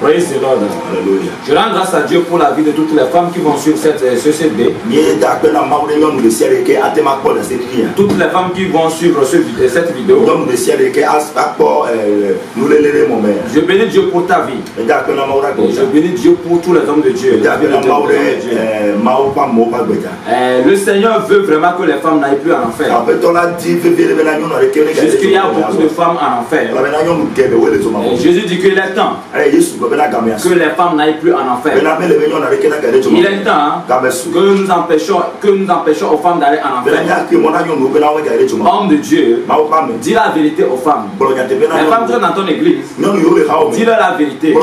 Praise the Lord. Alléluia. Je rends grâce à Dieu pour la vie de toutes les femmes qui vont suivre ce CD. Toutes les femmes qui vont suivre cette vidéo. Je bénis Dieu pour ta vie. Je bénis Dieu pour tous les hommes de Dieu. Le Seigneur veut vraiment que les femmes n'aillent plus en enfer. Puisqu'il y a beaucoup de femmes en enfer. Jésus dit qu'il est temps que les femmes n'aillent plus en enfer. Il est temps que nous empêchons aux femmes d'aller en enfer. Homme de Dieu, dis la vérité aux femmes. Les femmes qui sont dans ton église, dis-leur la vérité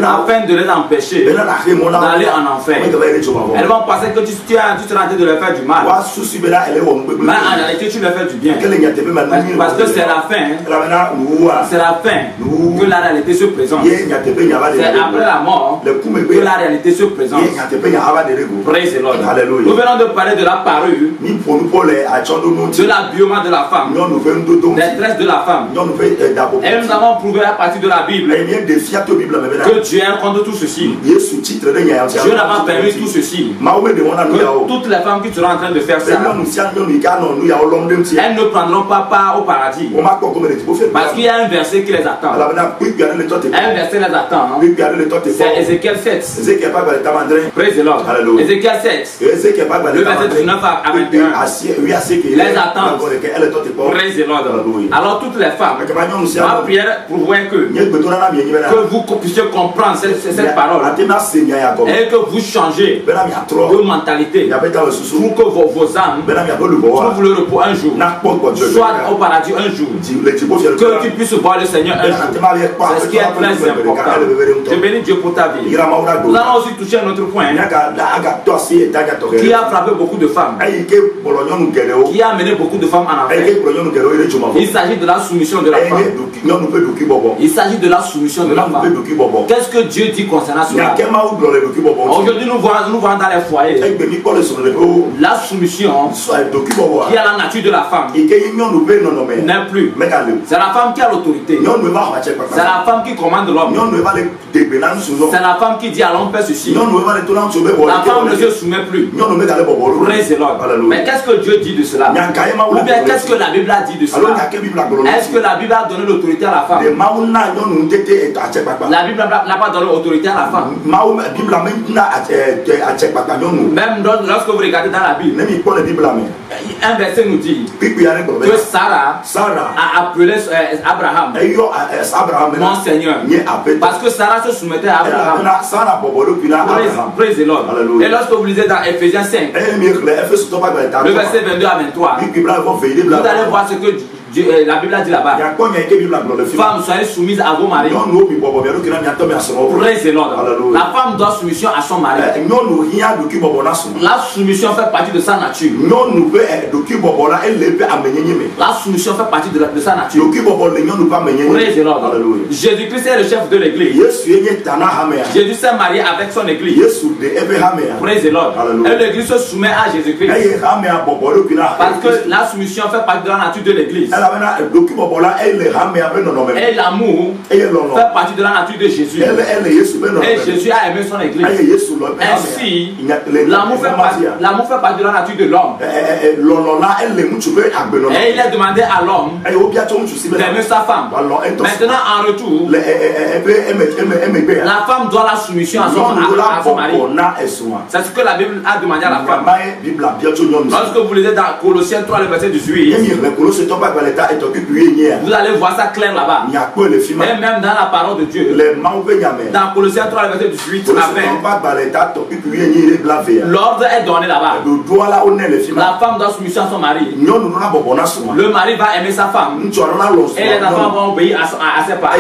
afin de les empêcher d'aller en enfer. Elles vont penser que tu es en train de leur faire du mal. Mais en réalité, tu leur fais du bien. Parce que c'est la fin. C'est la fin que la réalité se présente. C'est après la mort que la réalité se présente. Praise the Lord. Nous venons de parler de la parure, de l'habillement de la femme, des tresses de la femme. Et nous avons prouvé à partir de la Bible que Dieu est contre tout ceci. Dieu n'a pas permis tout ceci. Que toutes les femmes qui seront en train de faire ça, elles ne prendront pas part au paradis. Parce qu'il y a un verset qui les attend. Un verset les attend. C'est Ézéchiel 7. Praise the Lord. Ézéchiel 7. Le verset 19 à 21. Les attend. Praise the Lord. Alors toutes les femmes, ma prière pour voir que vous puissiez comprendre cette parole et que vous changez de mentalité pour que vos âmes trouvent le repos un jour, soit au paradis un jour, que tu puisses voir le Seigneur un jour. C'est ce qui est très important. Je bénis Dieu pour ta vie. Nous allons aussi toucher un autre point qui a frappé beaucoup de femmes, qui a amené beaucoup de femmes en enfer. Il s'agit de la soumission de la femme. Il s'agit de la soumission de la femme. Qu'est-ce que Dieu dit concernant cela? Aujourd'hui, nous voyons dans les foyers la soumission qui a la nature de la femme n'est plus. C'est la femme qui a l'autorité. C'est la femme qui commande l'homme. C'est la femme qui dit à l'homme fais ceci. La femme ne se soumet plus. Praise the Lord. Mais qu'est-ce que Dieu dit de cela? Ou bien qu'est-ce que la Bible a dit de cela? Est-ce que la Bible a donné l'autorité à la femme? La Bible n'a pas donné l'autorité à la femme. Même lorsque vous regardez dans la Bible, un verset nous dit que Sarah a appelé Abraham mon Seigneur, parce que Sarah se soumettait à Abraham. Praise the Lord. Et lorsque vous lisez dans Ephésiens 5, le verset 22 à 23, vous allez voir ce que la Bible a dit là-bas. Femmes, soyez soumises à vos maris. Praise the Lord. La femme doit soumission à son mari. La soumission fait partie de sa nature. La soumission fait partie de sa nature. Praise the Lord. Jésus-Christ est le chef de l'église. Jésus s'est marié avec son église. Praise the Lord. Et l'église se soumet à Jésus-Christ. Parce que la soumission fait partie de la nature de l'église. Et l'amour fait partie de la nature de Jésus. Et Jésus a aimé son église. Ainsi, l'amour fait partie de la nature de l'homme. Et il a demandé à l'homme d'aimer sa femme. Maintenant, en retour, la femme doit la soumission à son mari. C'est ce que la Bible a demandé à la femme. Lorsque vous lisez dans Colossiens 3, le verset 18, vous allez voir ça clair là-bas. Et même dans la parole de Dieu, dans Colossiens 3, le verset 18 à 20, l'ordre est donné là-bas. La femme doit soumission à son mari. Le mari va aimer sa femme. Et les enfants vont obéir à ses parents.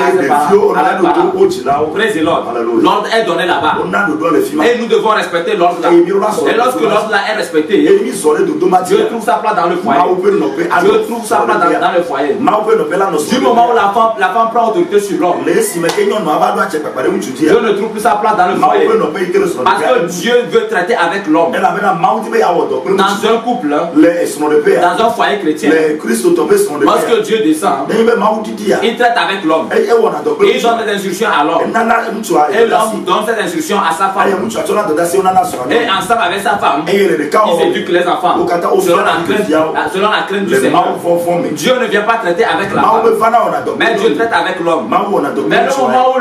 Praise the Lord. L'ordre est donné là-bas. Et nous devons respecter l'ordre là. Et lorsque l'ordre là est respecté, Dieu trouve sa place dans le foyer. Dieu trouve sa place dans dans le foyer. Du moment où la femme prend autorité sur l'homme, Dieu ne trouve plus sa place dans le foyer. Parce que Dieu veut traiter avec l'homme. Dans un couple, dans un foyer chrétien, lorsque Dieu descend, il traite avec l'homme. Il donne des instructions à l'homme. Et l'homme donne ces instructions à sa femme. Et ensemble avec sa femme, ils éduquent les enfants selon la crainte du Seigneur. Dieu ne vient pas traiter avec la femme, mais Dieu traite avec l'homme. Mais le moment où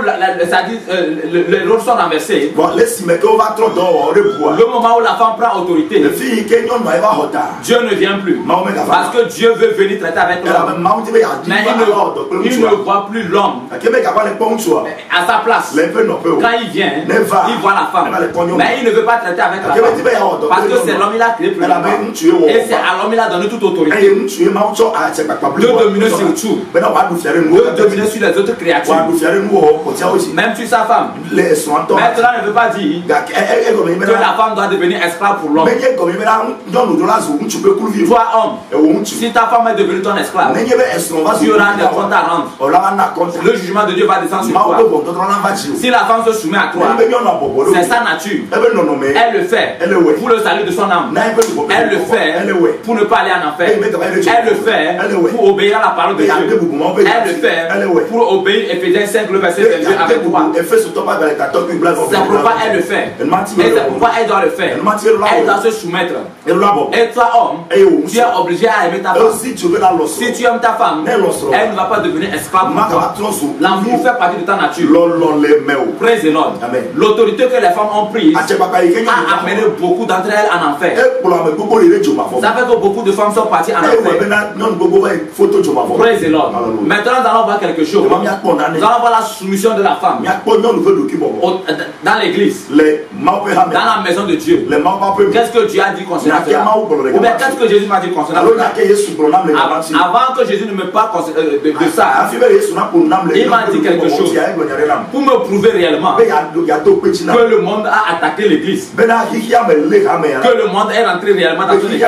les rôles sont renversés, le moment où la femme prend autorité, Dieu ne vient plus. Parce que Dieu veut venir traiter avec l'homme. Mais il ne voit plus l'homme à sa place. Quand il vient, il voit la femme. Mais il ne veut pas traiter avec la femme. Parce que c'est l'homme, il a créé plus de femmes. Et c'est à l'homme, il a donné toute autorité de dominer sur tout, de dominer sur les autres créatures, même sur sa femme. Mais cela ne veut pas dire que la femme doit devenir esclave pour l'homme. Toi, homme, si ta femme est devenue ton esclave, tu auras des comptes à rendre. Le jugement de Dieu va descendre sur toi. Si la femme se soumet à toi, c'est sa nature. Elle le fait pour le salut de son âme. Elle le fait pour ne pas aller en enfer. Elle le fait pour obéir à la parole de Dieu. Elle le fait pour obéir Ephésiens 5, le verset 22 avec toi. C'est pourquoi elle le fait. Et c'est pourquoi elle doit le faire. Elle doit se soumettre. Et toi, homme, tu es obligé à aimer ta femme. Si tu aimes ta femme, elle ne va pas devenir esclave pour toi. L'amour fait partie de ta nature. Praise the Lord. L'autorité que les femmes ont prise a amené beaucoup d'entre elles en enfer. Ça fait que beaucoup de femmes sont parties en enfer. Praise the Lord. Maintenant, nous allons voir quelque chose. Nous allons voir la soumission de la femme dans l'église, dans la maison de Dieu. Qu'est-ce que Dieu a dit concernant cela? Ou bien qu'est-ce que Jésus m'a dit concernant cela? Avant que Jésus ne me parle de ça, il m'a dit quelque chose pour me prouver réellement que le monde a attaqué l'église, que le monde est rentré réellement dans son église.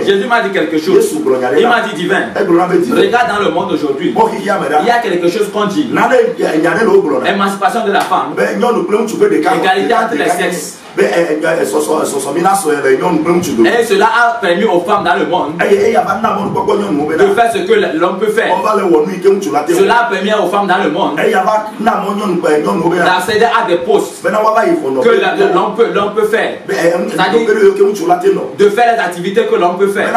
Jésus m'a dit quelque chose. Il m'a dit divin. Regarde dans le monde aujourd'hui, il y a quelque chose qu'on dit émancipation de la femme, égalité entre les sexes. Et cela a permis aux femmes dans le monde de faire ce que l'homme peut faire. Cela a permis aux femmes dans le monde d'accéder à des postes que l'homme peut faire. C'est-à-dire de faire les activités que l'homme peut faire,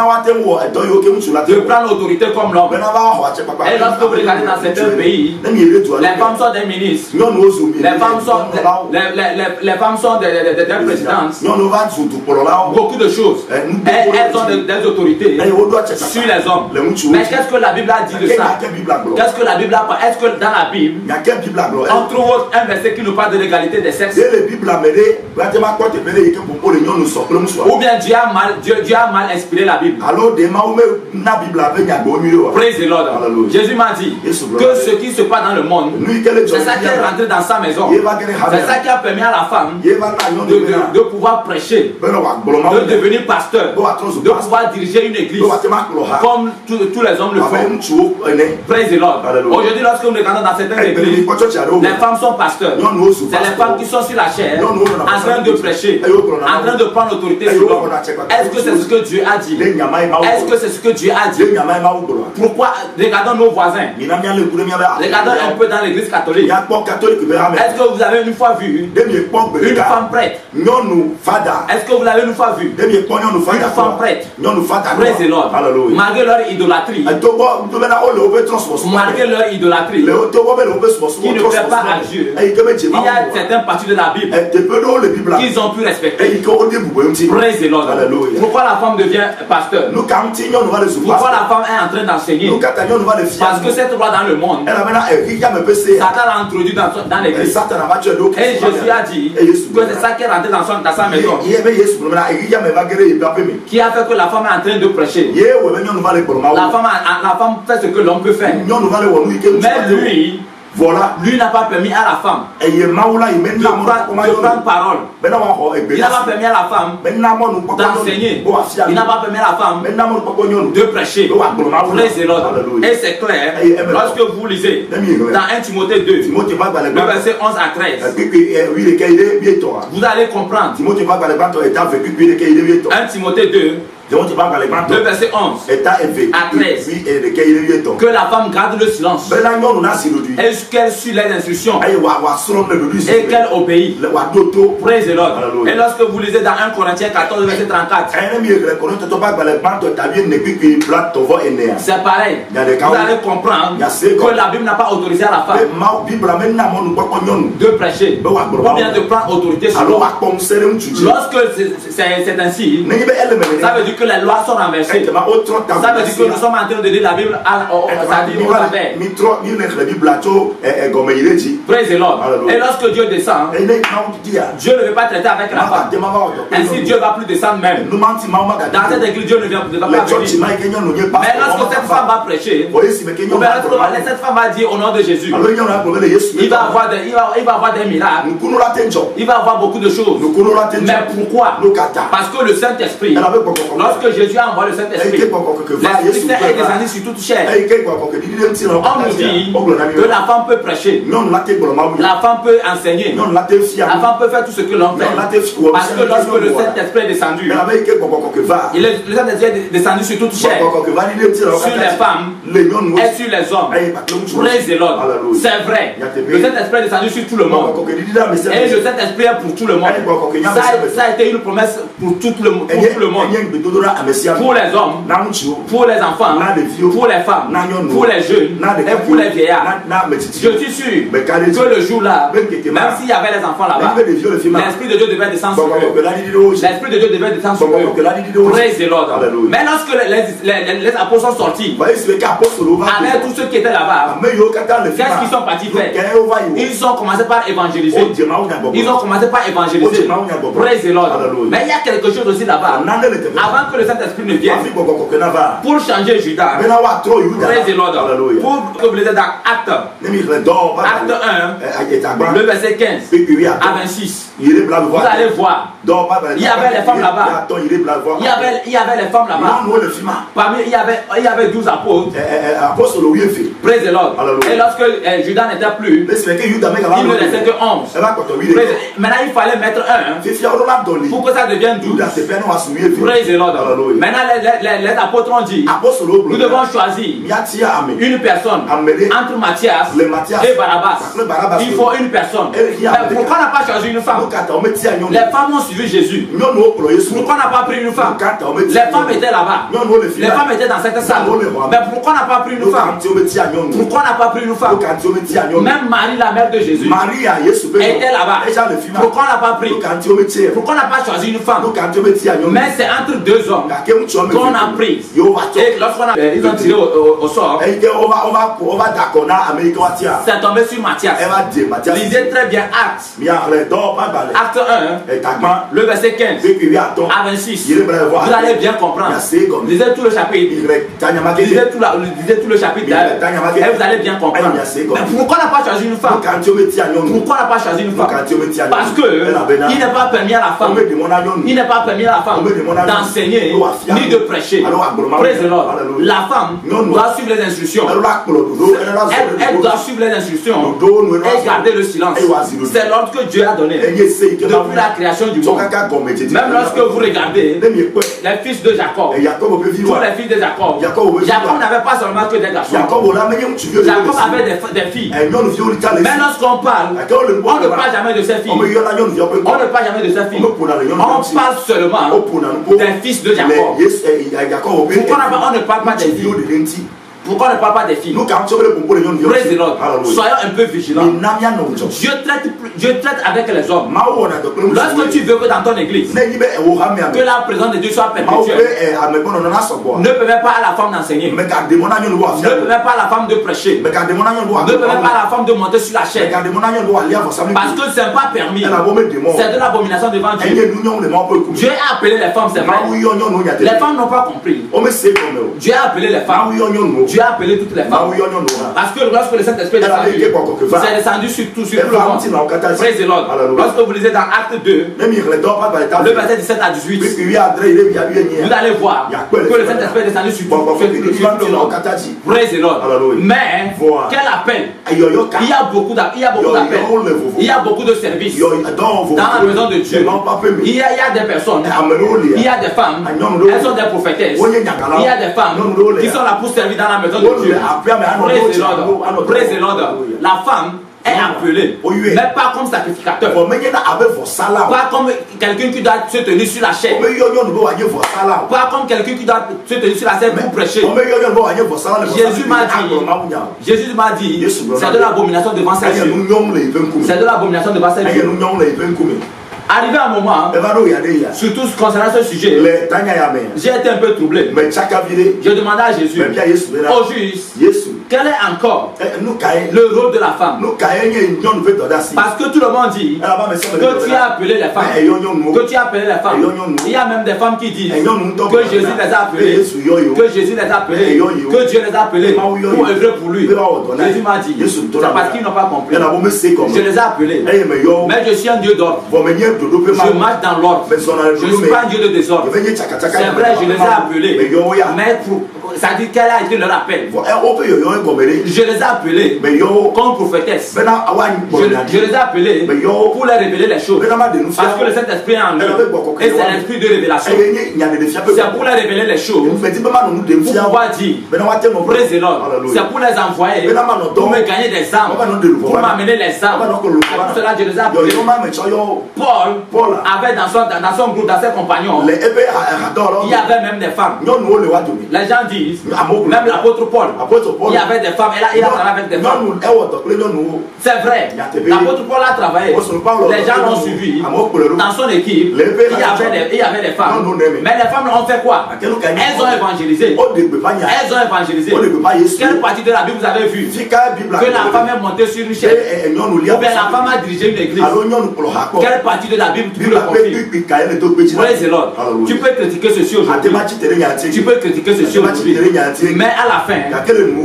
de prendre l'autorité comme l'homme. Et lorsque vous regardez dans certains pays, les femmes sont des ministres, les femmes sont des présidences, beaucoup de choses. Elles ont des autorités sur les hommes. Mais qu'est-ce que la Bible a dit de ça? Qu'est-ce que la Bible a dit? Est-ce que dans la Bible on trouve un verset qui nous parle de l'égalité des sexes? Ou bien Dieu a mal inspiré la Bible? Praise the Lord. Jésus m'a dit que ce qui se passe dans le monde, c'est ça qui est rentré dans sa maison. C'est ça qui a permis à la femme de pouvoir prêcher, de devenir pasteur, de pouvoir diriger une église comme tous les hommes le font. Praise the Lord. Aujourd'hui, lorsque nous regardons dans certaines églises, les femmes sont pasteurs. C'est les femmes qui sont sur la chair en train de prêcher, en train de prendre l'autorité sur l'homme. Est-ce que c'est ce que Dieu a dit? Est-ce que c'est ce que Dieu a dit? Pourquoi? Regardons nos voisins. Regardons un peu dans l'église catholique. Est-ce que vous avez une fois vu une femme prêtre? Est-ce que vous l'avez une fois vu? Une femme prêtre. Praise the Lord. Malgré leur idolâtrie, malgré leur idolâtrie, qui ne plaît pas à Dieu, il y a certaines parties de la Bible qu'ils ont pu respecter. Praise the Lord. Pourquoi la femme devient pasteur? Pourquoi la femme est en train d'enseigner? Parce que cette loi dans le monde, Satan l'a introduit dans l'église. Et Jésus a dit que c'est ça qui est rentré dans sa maison, qui a fait que la femme est en train de prêcher. La femme fait ce que l'homme peut faire. Mais lui Voilà. Lui n'a pas permis à la femme de prendre parole. Il n'a pas permis à la femme d'enseigner. Il n'a pas permis à la femme de prêcher. Praise the Lord. Et c'est clair, lorsque vous lisez dans 1 Timothée 2, le verset 11 à 13, vous allez comprendre. 1 Timothée 2, le verset 11 à 13, que la femme garde le silence et qu'elle suit les instructions et qu'elle obéit. Praise the Lord. Et lorsque vous lisez dans 1 Corinthiens 14 verset 34, c'est pareil. Vous allez comprendre que la Bible n'a pas autorisé à la femme de prêcher ou bien de prendre autorité sur l'autre. Lorsque c'est ainsi, ça veut dire que les lois sont renversées. Ça veut dire que nous sommes en train de lire la Bible à Praise the Lord. Et lorsque Dieu descend, Dieu ne veut pas traiter avec la femme. Ainsi Dieu ne va plus descendre même. Dans cette église, Dieu ne va pas venir. Mais lorsque cette femme va prêcher, cette femme va dire au nom de Jésus, il va avoir des miracles, il va avoir beaucoup de choses. Mais pourquoi? Parce que le Saint-Esprit, lorsque Jésus a envoyé le Saint-Esprit, l'Esprit est descendu sur toute chair. On nous dit que la femme peut prêcher, la femme peut enseigner, la femme peut faire tout ce que l'on fait. Parce que lorsque le Saint-Esprit est descendu, le Saint-Esprit est descendu sur toute chair, sur les femmes et sur les hommes. Praise the Lord. C'est vrai. Le Saint-Esprit est descendu sur tout le monde. Et le Saint-Esprit est pour tout le monde. Ça a été une promesse pour tout le monde. Pour les hommes, pour les enfants, pour les femmes, pour les jeunes et pour les vieillards. Je suis sûr que le jour-là, même s'il y avait les enfants là-bas, l'Esprit de Dieu devait descendre sur eux. L'Esprit de Dieu devait descendre sur eux. Praise the Lord. Mais lorsque les apôtres sont sortis, avec tous ceux qui étaient là-bas, qu'est-ce qu'ils sont partis faire? Ils ont commencé par évangéliser. Ils ont commencé par évangéliser. Praise the Lord. Mais il y a quelque chose aussi là-bas. Avant que le Saint-Esprit ne vienne, pour changer Judas, praise the Lord, pour que vous lisez dans Acte 1, le verset 15 à 26, vous allez voir, il y avait les femmes là-bas. Il y avait les femmes là-bas. Parmi il y avait 12 apôtres. Praise the Lord. Et lorsque Judas n'était plus, il ne restait que 11. Maintenant il fallait mettre un pour que ça devienne 12. Praise the Lord. Maintenant les apôtres ont dit, nous devons choisir une personne entre Matthias et Barabbas. Il faut une personne. Mais pourquoi on n'a pas choisi une femme? Les femmes ont suivi Jésus. Pourquoi on n'a pas pris une femme? Les femmes étaient là-bas. Les femmes étaient dans cette salle. Mais pourquoi on n'a pas pris une femme? Pourquoi on n'a pas pris une femme? Même Marie, la mère de Jésus, était là-bas. Pourquoi on n'a pas pris? Pourquoi on n'a pas choisi une femme? Mais c'est entre deux hommes qu'on a pris. Et lorsqu'on ils ont tiré au sort, c'est tombé sur Matthias. Lisez très bien Acte 1, le verset 15 à 26. Vous allez bien comprendre. Lisez tout le chapitre. Lisez tout le chapitre et vous allez bien comprendre. Mais pourquoi on n'a pas choisi une femme? Pourquoi on n'a pas choisi une femme? Parce que il n'est pas permis à la femme. Il n'est pas permis à la femme d'enseigner ni de prêcher. Praise the Lord. La femme doit suivre les instructions. Elle doit suivre les instructions et garder le silence. C'est l'ordre que Dieu a donné depuis la création du monde. Même lorsque vous regardez les fils de Jacob, tous les fils de Jacob, Jacob n'avait pas seulement que des garçons. Jacob avait des filles. Mais lorsqu'on parle, on ne parle jamais de ses filles. On ne parle jamais de ses filles. On parle seulement des fils de Jacob. Pourquoi on ne parle pas des filles? Pourquoi on ne parle pas des filles? Praise the Lord. Soyons un peu vigilants. Dieu traite avec les hommes. Lorsque tu veux que dans ton église, que la présence de Dieu soit perpétuelle, ne permets pas à la femme d'enseigner. Ne permets pas à la femme de prêcher. Ne permets pas à la femme de monter sur la chaise. Parce que ce n'est pas permis. C'est de l'abomination devant Dieu. Dieu a appelé les femmes, c'est vrai. Les femmes n'ont pas compris. Dieu a appelé les femmes. Dieu a appelé toutes les femmes. Parce que lorsque le Saint-Esprit est descendu, c'est descendu sur tout le monde. Praise the Lord. Lorsque vous lisez dans Acte 2, le verset 17 à 18, vous allez voir que le Saint-Esprit est descendu sur tout le monde. Praise the Lord. Mais quel appel? Il y a beaucoup d'appels. Il y a beaucoup de services dans la maison de Dieu. Il y a des personnes, il y a des femmes, elles sont des prophétesses. Il y a des femmes qui sont là pour servir dans la maison de Dieu. Praise the Lord. Praise the Lord. La femme est appelée, mais pas comme sacrificateur, pas comme quelqu'un qui doit se tenir sur la chaîne, pas comme quelqu'un qui doit se tenir sur la scène pour prêcher. Jésus m'a dit, c'est de l'abomination devant ses yeux. C'est de l'abomination devant ses yeux. Arrivé un moment, surtout concernant ce sujet, j'ai été un peu troublé. Je demandais à Jésus, au juste, quel est encore le rôle de la femme? Parce que tout le monde dit que tu as appelé les femmes. Que tu as appelé les femmes. Il y a même des femmes qui disent que Jésus les a appelées. Que Jésus les a appelées. Que Dieu les a appelées pour œuvrer pour lui. Jésus m'a dit, c'est parce qu'ils n'ont pas compris. Je les ai appelés. Mais je suis un Dieu d'ordre. Je marche dans l'ordre. Je ne suis pas un Dieu de désordre. C'est vrai, je les ai appelés. Mais ça dit quel a été leur appel. Je les ai appelés comme prophétesses. Je les ai appelés pour leur révéler les choses. Parce que le Saint-Esprit est en eux. Et c'est l'esprit de révélation. C'est pour leur révéler les choses. Pour pouvoir dire, praise the Lord. C'est pour les envoyer. Pour me gagner des âmes. Pour m'amener les âmes. Pour cela, je les ai appelés. Paul avait dans son groupe, dans ses compagnons, il y avait même des femmes. Les gens disent, même l'apôtre Paul, il y avait des femmes, et il a travaillé avec des femmes. C'est vrai, l'apôtre Paul a travaillé. Les gens l'ont suivi. Dans son équipe, il y avait des femmes. Mais les femmes ont fait quoi? Elles ont évangélisé. Elles ont évangélisé. Quelle partie de la Bible vous avez vu que la femme est montée sur une chaise? Ou bien la femme a dirigé une église? Quelle partie de la Bible tu le confirmes? Praise the Lord. Tu peux critiquer ceci aujourd'hui. Tu peux critiquer ceci aujourd'hui. Mais à la fin,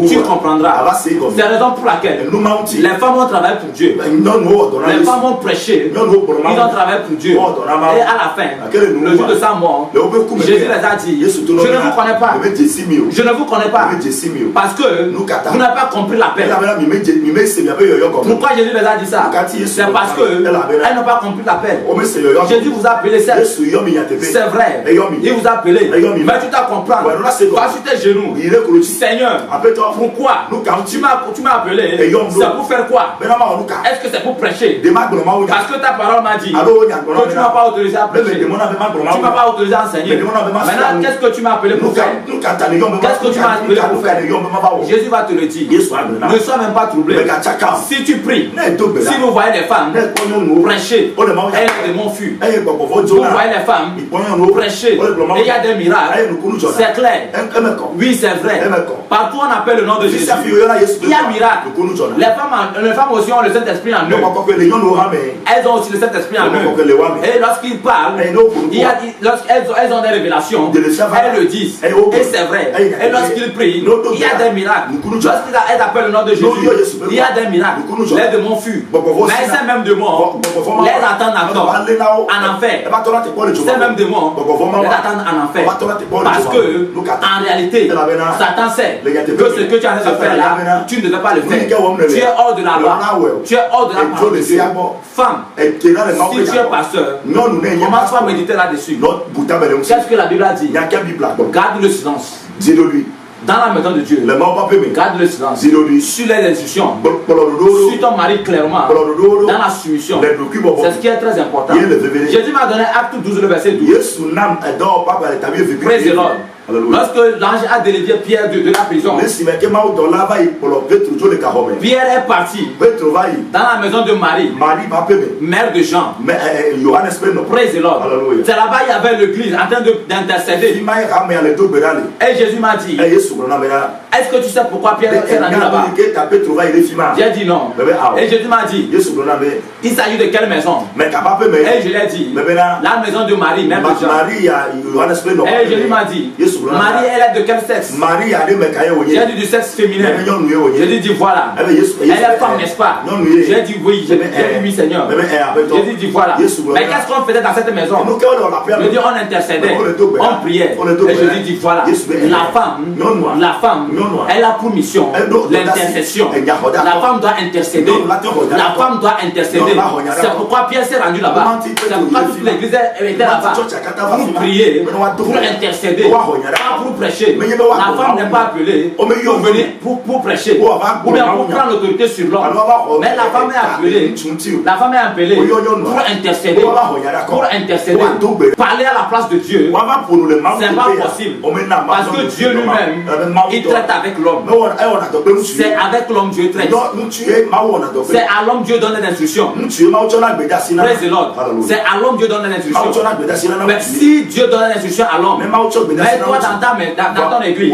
tu comprendras. C'est la raison pour laquelle les femmes ont travaillé pour Dieu. Les femmes ont prêché. Ils ont travaillé pour Dieu. Et à la fin, le jour de sa mort, Jésus les a dit, je ne vous connais pas. Je ne vous connais pas. Parce que vous n'avez pas compris l'appel. Pourquoi Jésus les a dit ça? C'est parce qu'elles n'ont pas compris l'appel. Jésus vous a appelé, c'est vrai. Il vous a appelé. Mais tu dois comprendre. Va sur tes genoux. Seigneur, pourquoi tu m'as appelé? C'est pour faire quoi? Est-ce que c'est pour prêcher? Parce que ta parole m'a dit que tu ne m'as pas autorisé à prêcher. Tu ne m'as pas autorisé à enseigner. Maintenant, qu'est-ce que tu m'as appelé pour faire? Qu'est-ce que tu m'as appelé pour faire? Jésus va te le dire. Ne sois même pas troublé. Si tu pries, si vous voyez les femmes prêcher, elles de mon fût. Vous voyez les femmes prêcher et il y a des miracles. C'est clair. Oui, c'est vrai. Partout on appelle le nom de Jésus. Il y a un miracle. Les femmes aussi ont le Saint-Esprit en eux. Elles ont aussi le Saint-Esprit en eux. Et lorsqu'ils parlent, lorsqu'elles ont des révélations, elles le disent. Et c'est vrai. Et lorsqu'ils prient, il y a des miracles. Lorsqu'elles appellent le nom de Jésus, il y a des miracles. Les démons fuient. Mais ces mêmes démons les attendent encore en enfer. Ces mêmes démons les attendent en enfer. Parce que en réalité, Satan sait que ce que tu as en train de faire là, tu ne devais pas le faire. Tu es hors de la loi. Tu es hors de la parole de Dieu. Femme, si tu es pasteur, commence pas à méditer là-dessus. Qu'est-ce que la Bible a dit? Garde le silence. Dis-le-lui. Dans la maison de Dieu, garde le silence sur les instructions, sur ton mari clairement, dans la soumission. C'est ce qui est très important. Jésus m'a donné Acte 12, le verset 12. Praise the Lord. Lorsque l'ange a délivré Pierre de la prison, Pierre est parti dans la maison de Marie, mère de Jean. Praise the Lord. C'est là-bas il y avait l'église en train d'intercéder. Et Jésus m'a dit, est-ce que tu sais pourquoi Pierre est rendu là-bas? J'ai dit non. Et Jésus m'a dit, il s'agit de quelle maison? Et je l'ai dit, la maison de Marie, mère de Jean. Et Jésus m'a dit, Marie, elle est de quel sexe? J'ai dit du sexe féminin. J'ai dit voilà. Elle est femme, n'est-ce pas? J'ai dit oui, j'ai dit oui, Seigneur. J'ai dit voilà. Mais qu'est-ce qu'on faisait dans cette maison? Je dis on intercédait, on priait. Et je dis voilà. La femme, elle a pour mission l'intercession. La femme doit intercéder. La femme doit intercéder. C'est pourquoi Pierre s'est rendu là-bas. C'est pourquoi toute l'église était là-bas. Pour prier, pour intercéder, pas pour prêcher. La femme n'est pas appelée pour venir pour prêcher ou bien pour prendre l'autorité sur l'homme. Mais la femme est appelée pour intercéder. Pour intercéder. Parler à la place de Dieu, c'est pas possible. Parce que Dieu lui-même, il traite avec l'homme. C'est avec l'homme Dieu traite. C'est à l'homme Dieu donne des instructions. Praise the Lord. C'est à l'homme Dieu donne des instructions. Mais si Dieu donne des instructions à l'homme, mais toi dans ton église,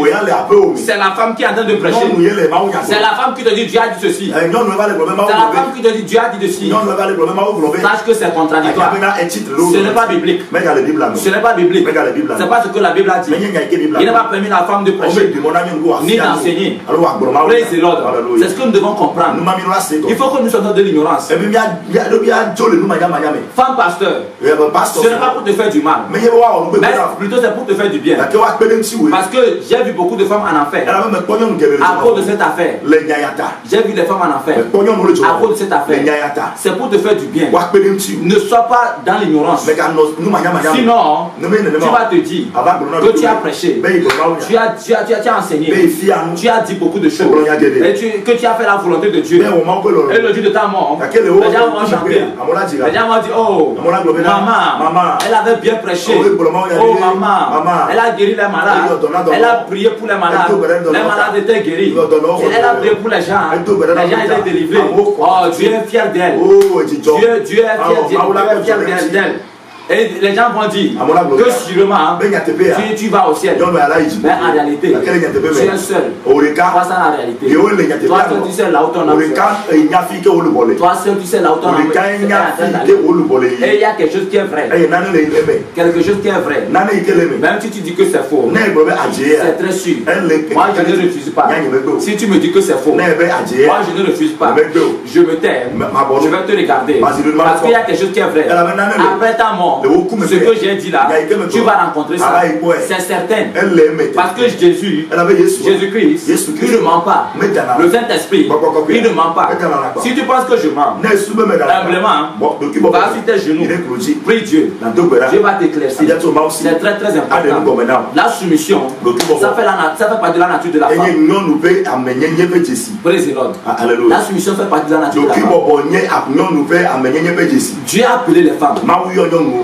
c'est la femme qui est en train de prêcher. C'est la femme qui te dit Dieu a dit ceci. C'est la femme qui te dit Dieu a dit ceci. Sache que c'est contradictoire. Ce n'est pas biblique. Ce n'est pas biblique. C'est pas ce que la Bible a dit. Il n'est pas permis à la femme de prêcher ni d'enseigner. Praise the Lord. C'est ce que nous devons comprendre. Il faut que nous sortions de l'ignorance. Femme pasteur, ce n'est pas pour te faire du mal, mais plutôt c'est pour te faire du bien. Parce que j'ai vu beaucoup de femmes en enfer à cause de cette affaire. J'ai vu des femmes en enfer à cause de cette affaire. C'est pour te faire du bien. Ne sois pas dans l'ignorance. Sinon, tu vas te dire que tu as prêché, tu as enseigné, tu as dit beaucoup de choses, et que tu as fait la volonté de Dieu. Et le jour de ta mort, les gens vont chanter. Les gens vont dire, oh, maman, elle avait bien prêché. Oh, maman, elle a guéri les malades. Elle a prié pour les malades. Les malades étaient guéris. Elle a prié pour les gens. Les gens étaient délivrés. Oh, Dieu est fier d'elle. Dieu est fier d'elle. Et les gens vont dire que sûrement tu vas au ciel. Mais en réalité, tu es seul. Toi, c'est la réalité. Toi seul, tu sais là où ton âme est. Toi seul, tu sais là où ton âme est. Et il y a quelque chose qui est vrai. Quelque chose qui est vrai. Même si tu dis que c'est faux, c'est très sûr. Moi, je ne refuse pas. Si tu me dis que c'est faux, moi, je ne refuse pas. Je me tais. Je vais te regarder. Parce qu'il y a quelque chose qui est vrai. Après ta mort, ce que j'ai dit là, tu vas rencontrer ça. C'est certain. Parce que Jésus-Christ, il ne ment pas. Le Saint-Esprit, il ne ment pas. Si tu penses que je mens, humblement, va sur tes genoux, prie Dieu. Dieu va t'éclaircir. C'est très très important. La soumission, ça fait partie de la nature de la femme. Praise the Lord. La soumission fait partie de la nature de la femme. Dieu a appelé les femmes,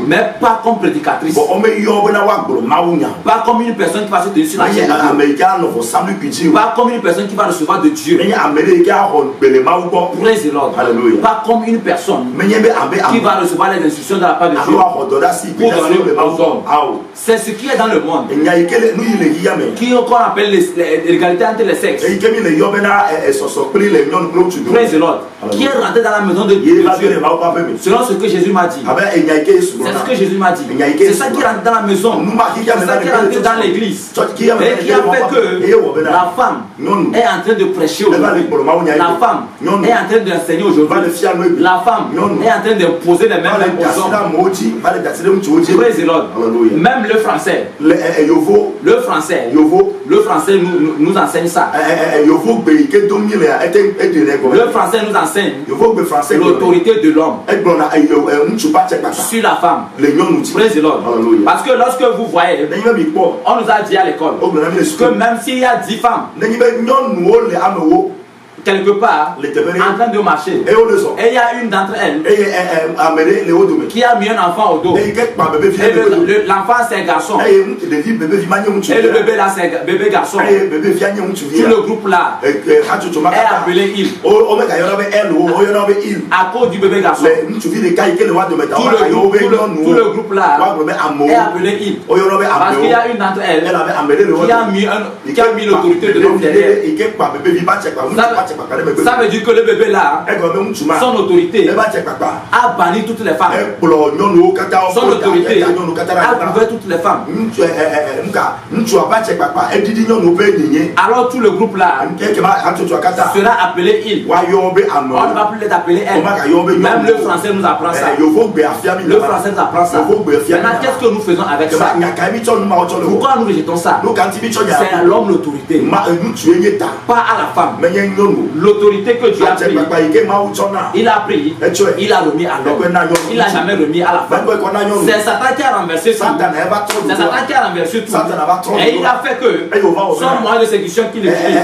mais pas comme prédicatrice, pas comme une personne qui va se tenir sur la chaîne, pas comme une personne qui va recevoir de Dieu. Praise the Lord. Pas comme une personne qui va recevoir les instructions de la part de Dieu pour donner aux hommes. C'est ce qui est dans le monde, qu'on appelle l'égalité entre les sexes. Praise the Lord. Qui est rentré dans la maison de Dieu selon ce que Jésus m'a dit. C'est ce que Jésus m'a dit. C'est ça qui est rentré dans la maison. C'est ça qui est rentré dans l'église. Et qui a fait que la femme est en train de prêcher aujourd'hui. La femme est en train d'enseigner aujourd'hui. La femme est en train d'imposer les mêmes aux hommes. Praise the Lord. Même le français. Le français nous enseigne ça. Le français nous enseigne l'autorité de l'homme sur la femme. Praise the Lord. Parce que lorsque vous voyez, on nous a dit à l'école que même s'il y a 10 femmes quelque part en train de marcher, et il y a une d'entre elles qui a mis un enfant au dos, et l'enfant c'est un garçon, et le bébé là c'est un bébé garçon. Tout le groupe là est appelé il à cause du bébé garçon. Tout le groupe là est appelé il parce qu'il y a une d'entre elles qui a mis l'autorité de l'homme derrière. Ça veut dire que le bébé là, son autorité a banni toutes les femmes. Son autorité a couvert toutes les femmes. Alors tout le groupe là sera appelé il. On ne va plus les appeler elle. Même le français nous apprend ça. Le français nous apprend ça. Maintenant, qu'est-ce que nous faisons avec ça? Pourquoi nous rejetons ça? C'est à l'homme l'autorité, pas à la femme. L'autorité que Dieu a pris, il a pris, il a remis à l'homme. Il n'a jamais remis à la femme. C'est Satan qui a renversé tout. C'est Satan qui a renversé tout. Et il a fait que son moyen de séduction qu'il utilise,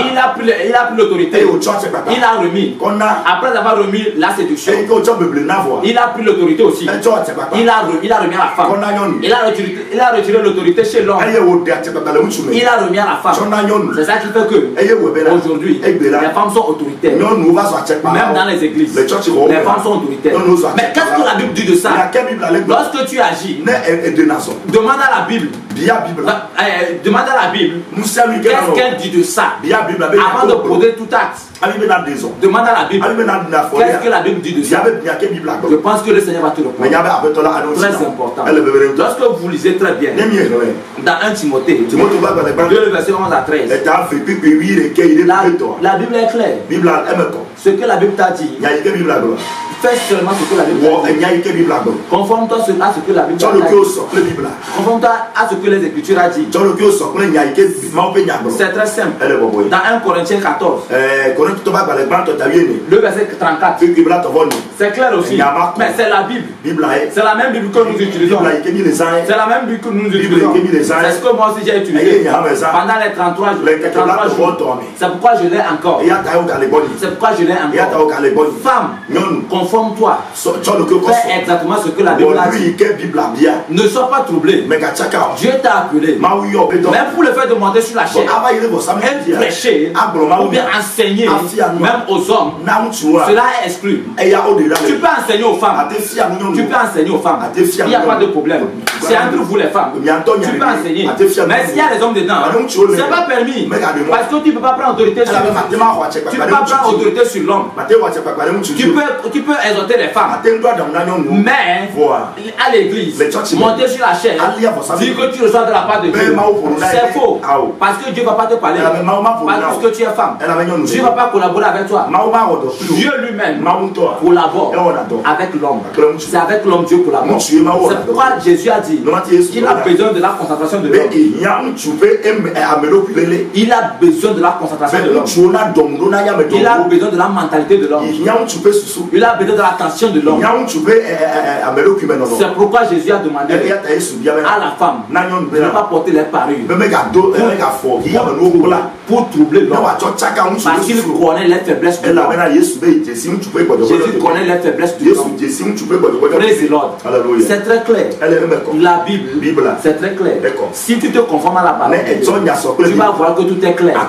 il a pris l'autorité. Il a remis. Après avoir remis la séduction, il a pris l'autorité aussi. Il a remis à la femme. Il a retiré l'autorité chez l'homme. Il a remis à la femme. C'est ça qui fait que aujourd'hui, les femmes sont autoritaires. Même dans les églises, les femmes sont autoritaires. Mais qu'est-ce que la Bible dit de ça? Lorsque tu agis, demande à la Bible. Demande à la Bible qu'est-ce qu'elle dit de ça avant de poser tout acte. Demande à la Bible qu'est-ce que la Bible dit de ça. Je pense que le Seigneur va te répondre. Très important. Lorsque vous lisez très bien dans 1 Timothée 2, le verset 11 à 13, la Bible est claire. Ce que la Bible t'a dit, fais seulement ce que la Bible t'a dit. Conforme-toi à ce que la Bible t'a dit. Conforme-toi à ce que les Écritures a dit. C'est très simple. Dans 1 Corinthiens 14, le verset 34, c'est clair aussi. Mais c'est la Bible. C'est la même Bible que nous utilisons. C'est la même Bible que nous utilisons. C'est ce que moi aussi j'ai utilisé pendant les 33 jours. C'est pourquoi je l'ai encore. C'est pourquoi je l'ai encore. Femme, conforme-toi. Fais exactement ce que la Bible a dit. Ne sois pas troublé. Dieu t'a appelé. Même pour le fait de monter sur la chaise et prêcher ou bien enseigner même aux hommes, cela est exclu. Tu peux enseigner aux femmes. Tu peux enseigner aux femmes. Il n'y a pas de problème. C'est entre vous les femmes. Tu peux enseigner. Mais s'il y a des hommes dedans, c'est pas permis. Parce que tu ne peux pas prendre autorité sur l'homme. Tu ne peux pas prendre autorité sur l'homme. Tu peux exhorter les femmes. Mais à l'église, monter sur la chaise, dire que tu reçois de la part de Dieu, c'est faux. Parce que Dieu ne va pas te parler. Parce que tu es femme. Dieu ne va pas collaborer avec toi. Dieu lui-même collabore avec l'homme. C'est avec l'homme Dieu collabore. C'est pourquoi Jésus a dit qu'il a besoin de la concentration de l'homme. Il a besoin de la concentration de l'homme. Il a besoin de la mentalité de l'homme. Il a besoin de l'attention de l'homme. C'est pourquoi Jésus a demandé à la femme de ne pas porter les parures pour troubler l'homme. Parce qu'il connaît les faiblesses de l'homme. Jésus connaît les faiblesses de l'homme. Praise the Lord. C'est très clair. La Bible, c'est très clair. Si tu te conformes à la parole, tu vas voir que tout est clair.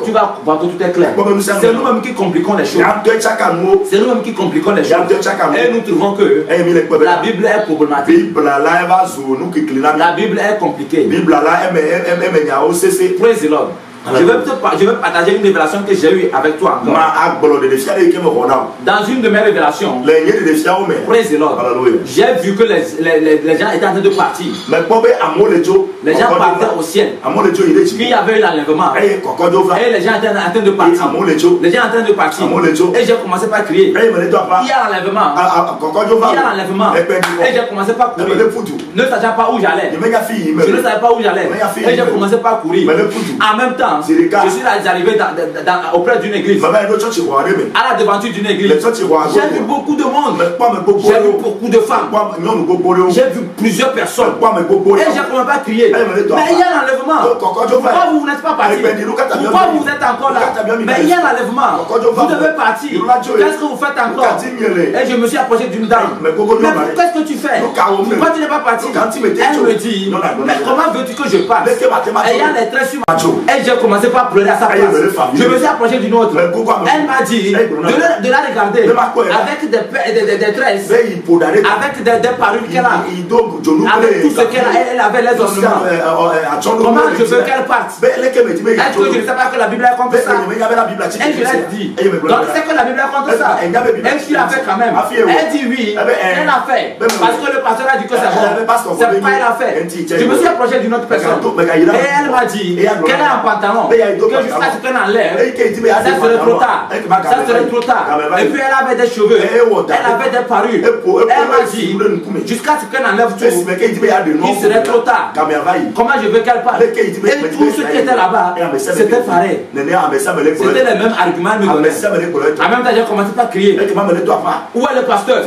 Tu vas voir que tout est clair. C'est nous-mêmes qui compliquons les choses. C'est nous-mêmes qui compliquons les choses. Et nous trouvons que la Bible est problématique. La Bible est compliquée. Praise the Lord. Je vais partager une révélation que j'ai eue avec toi encore. Dans une de mes révélations, praise the Lord, j'ai vu que les gens étaient en train de partir. Les gens partaient au ciel. Il y avait eu l'enlèvement. Et les gens étaient en train de partir. Les gens étaient en train de partir. Et j'ai commencé par crier. Il y a l'enlèvement. Il y a l'enlèvement. Et j'ai commencé par courir. Ne sachant pas où j'allais. Je ne savais pas où j'allais. Et j'ai commencé par courir. En même temps, je suis arrivé auprès d'une église. À la devanture d'une église. J'ai vu beaucoup de monde. J'ai vu beaucoup de femmes. J'ai vu plusieurs personnes. Et j'ai commencé à crier. Mais il y a l'enlèvement. Pourquoi vous n'êtes pas parti? Pourquoi vous êtes encore là? Mais il y a l'enlèvement. Vous devez partir. Qu'est-ce que vous faites encore? Et je me suis approché d'une dame. Mais qu'est-ce que tu fais? Pourquoi tu n'es pas parti? Elle me dit, mais comment veux-tu que je parte? Et il y a les traits sur ma joue. Et j'ai commencé par pleurer à sa place. Je me suis approché d'une autre. Elle m'a dit de la regarder avec des tresses, avec des parures qu'elle a, avec tout ce qu'elle a. Elle avait les ossements. Comment je veux qu'elle qu'elle parte? Est-ce que je ne sais pas que la Bible est contre ça? Elle je l'ai dit. Donc c'est que la Bible est contre ça. Elle qui l'a fait quand même. Elle dit oui. Elle l'a fait. Parce que le pasteur a dit que c'est bon. C'est pas elle a fait. Je me suis approché d'une autre personne. Et elle m'a dit qu'elle est en pantalon. Que jusqu'à ce qu'elle enlève, ça serait trop tard. Ça serait trop tard. Et puis elle avait des cheveux. Elle avait des parures. Elle m'a dit jusqu'à ce qu'elle enlève tout, il serait trop tard. Comment je veux qu'elle parle? Et tous ceux qui étaient là-bas, c'était pareil. C'était les mêmes arguments me donnaient. En même temps, j'ai commencé par crier. Où est le pasteur?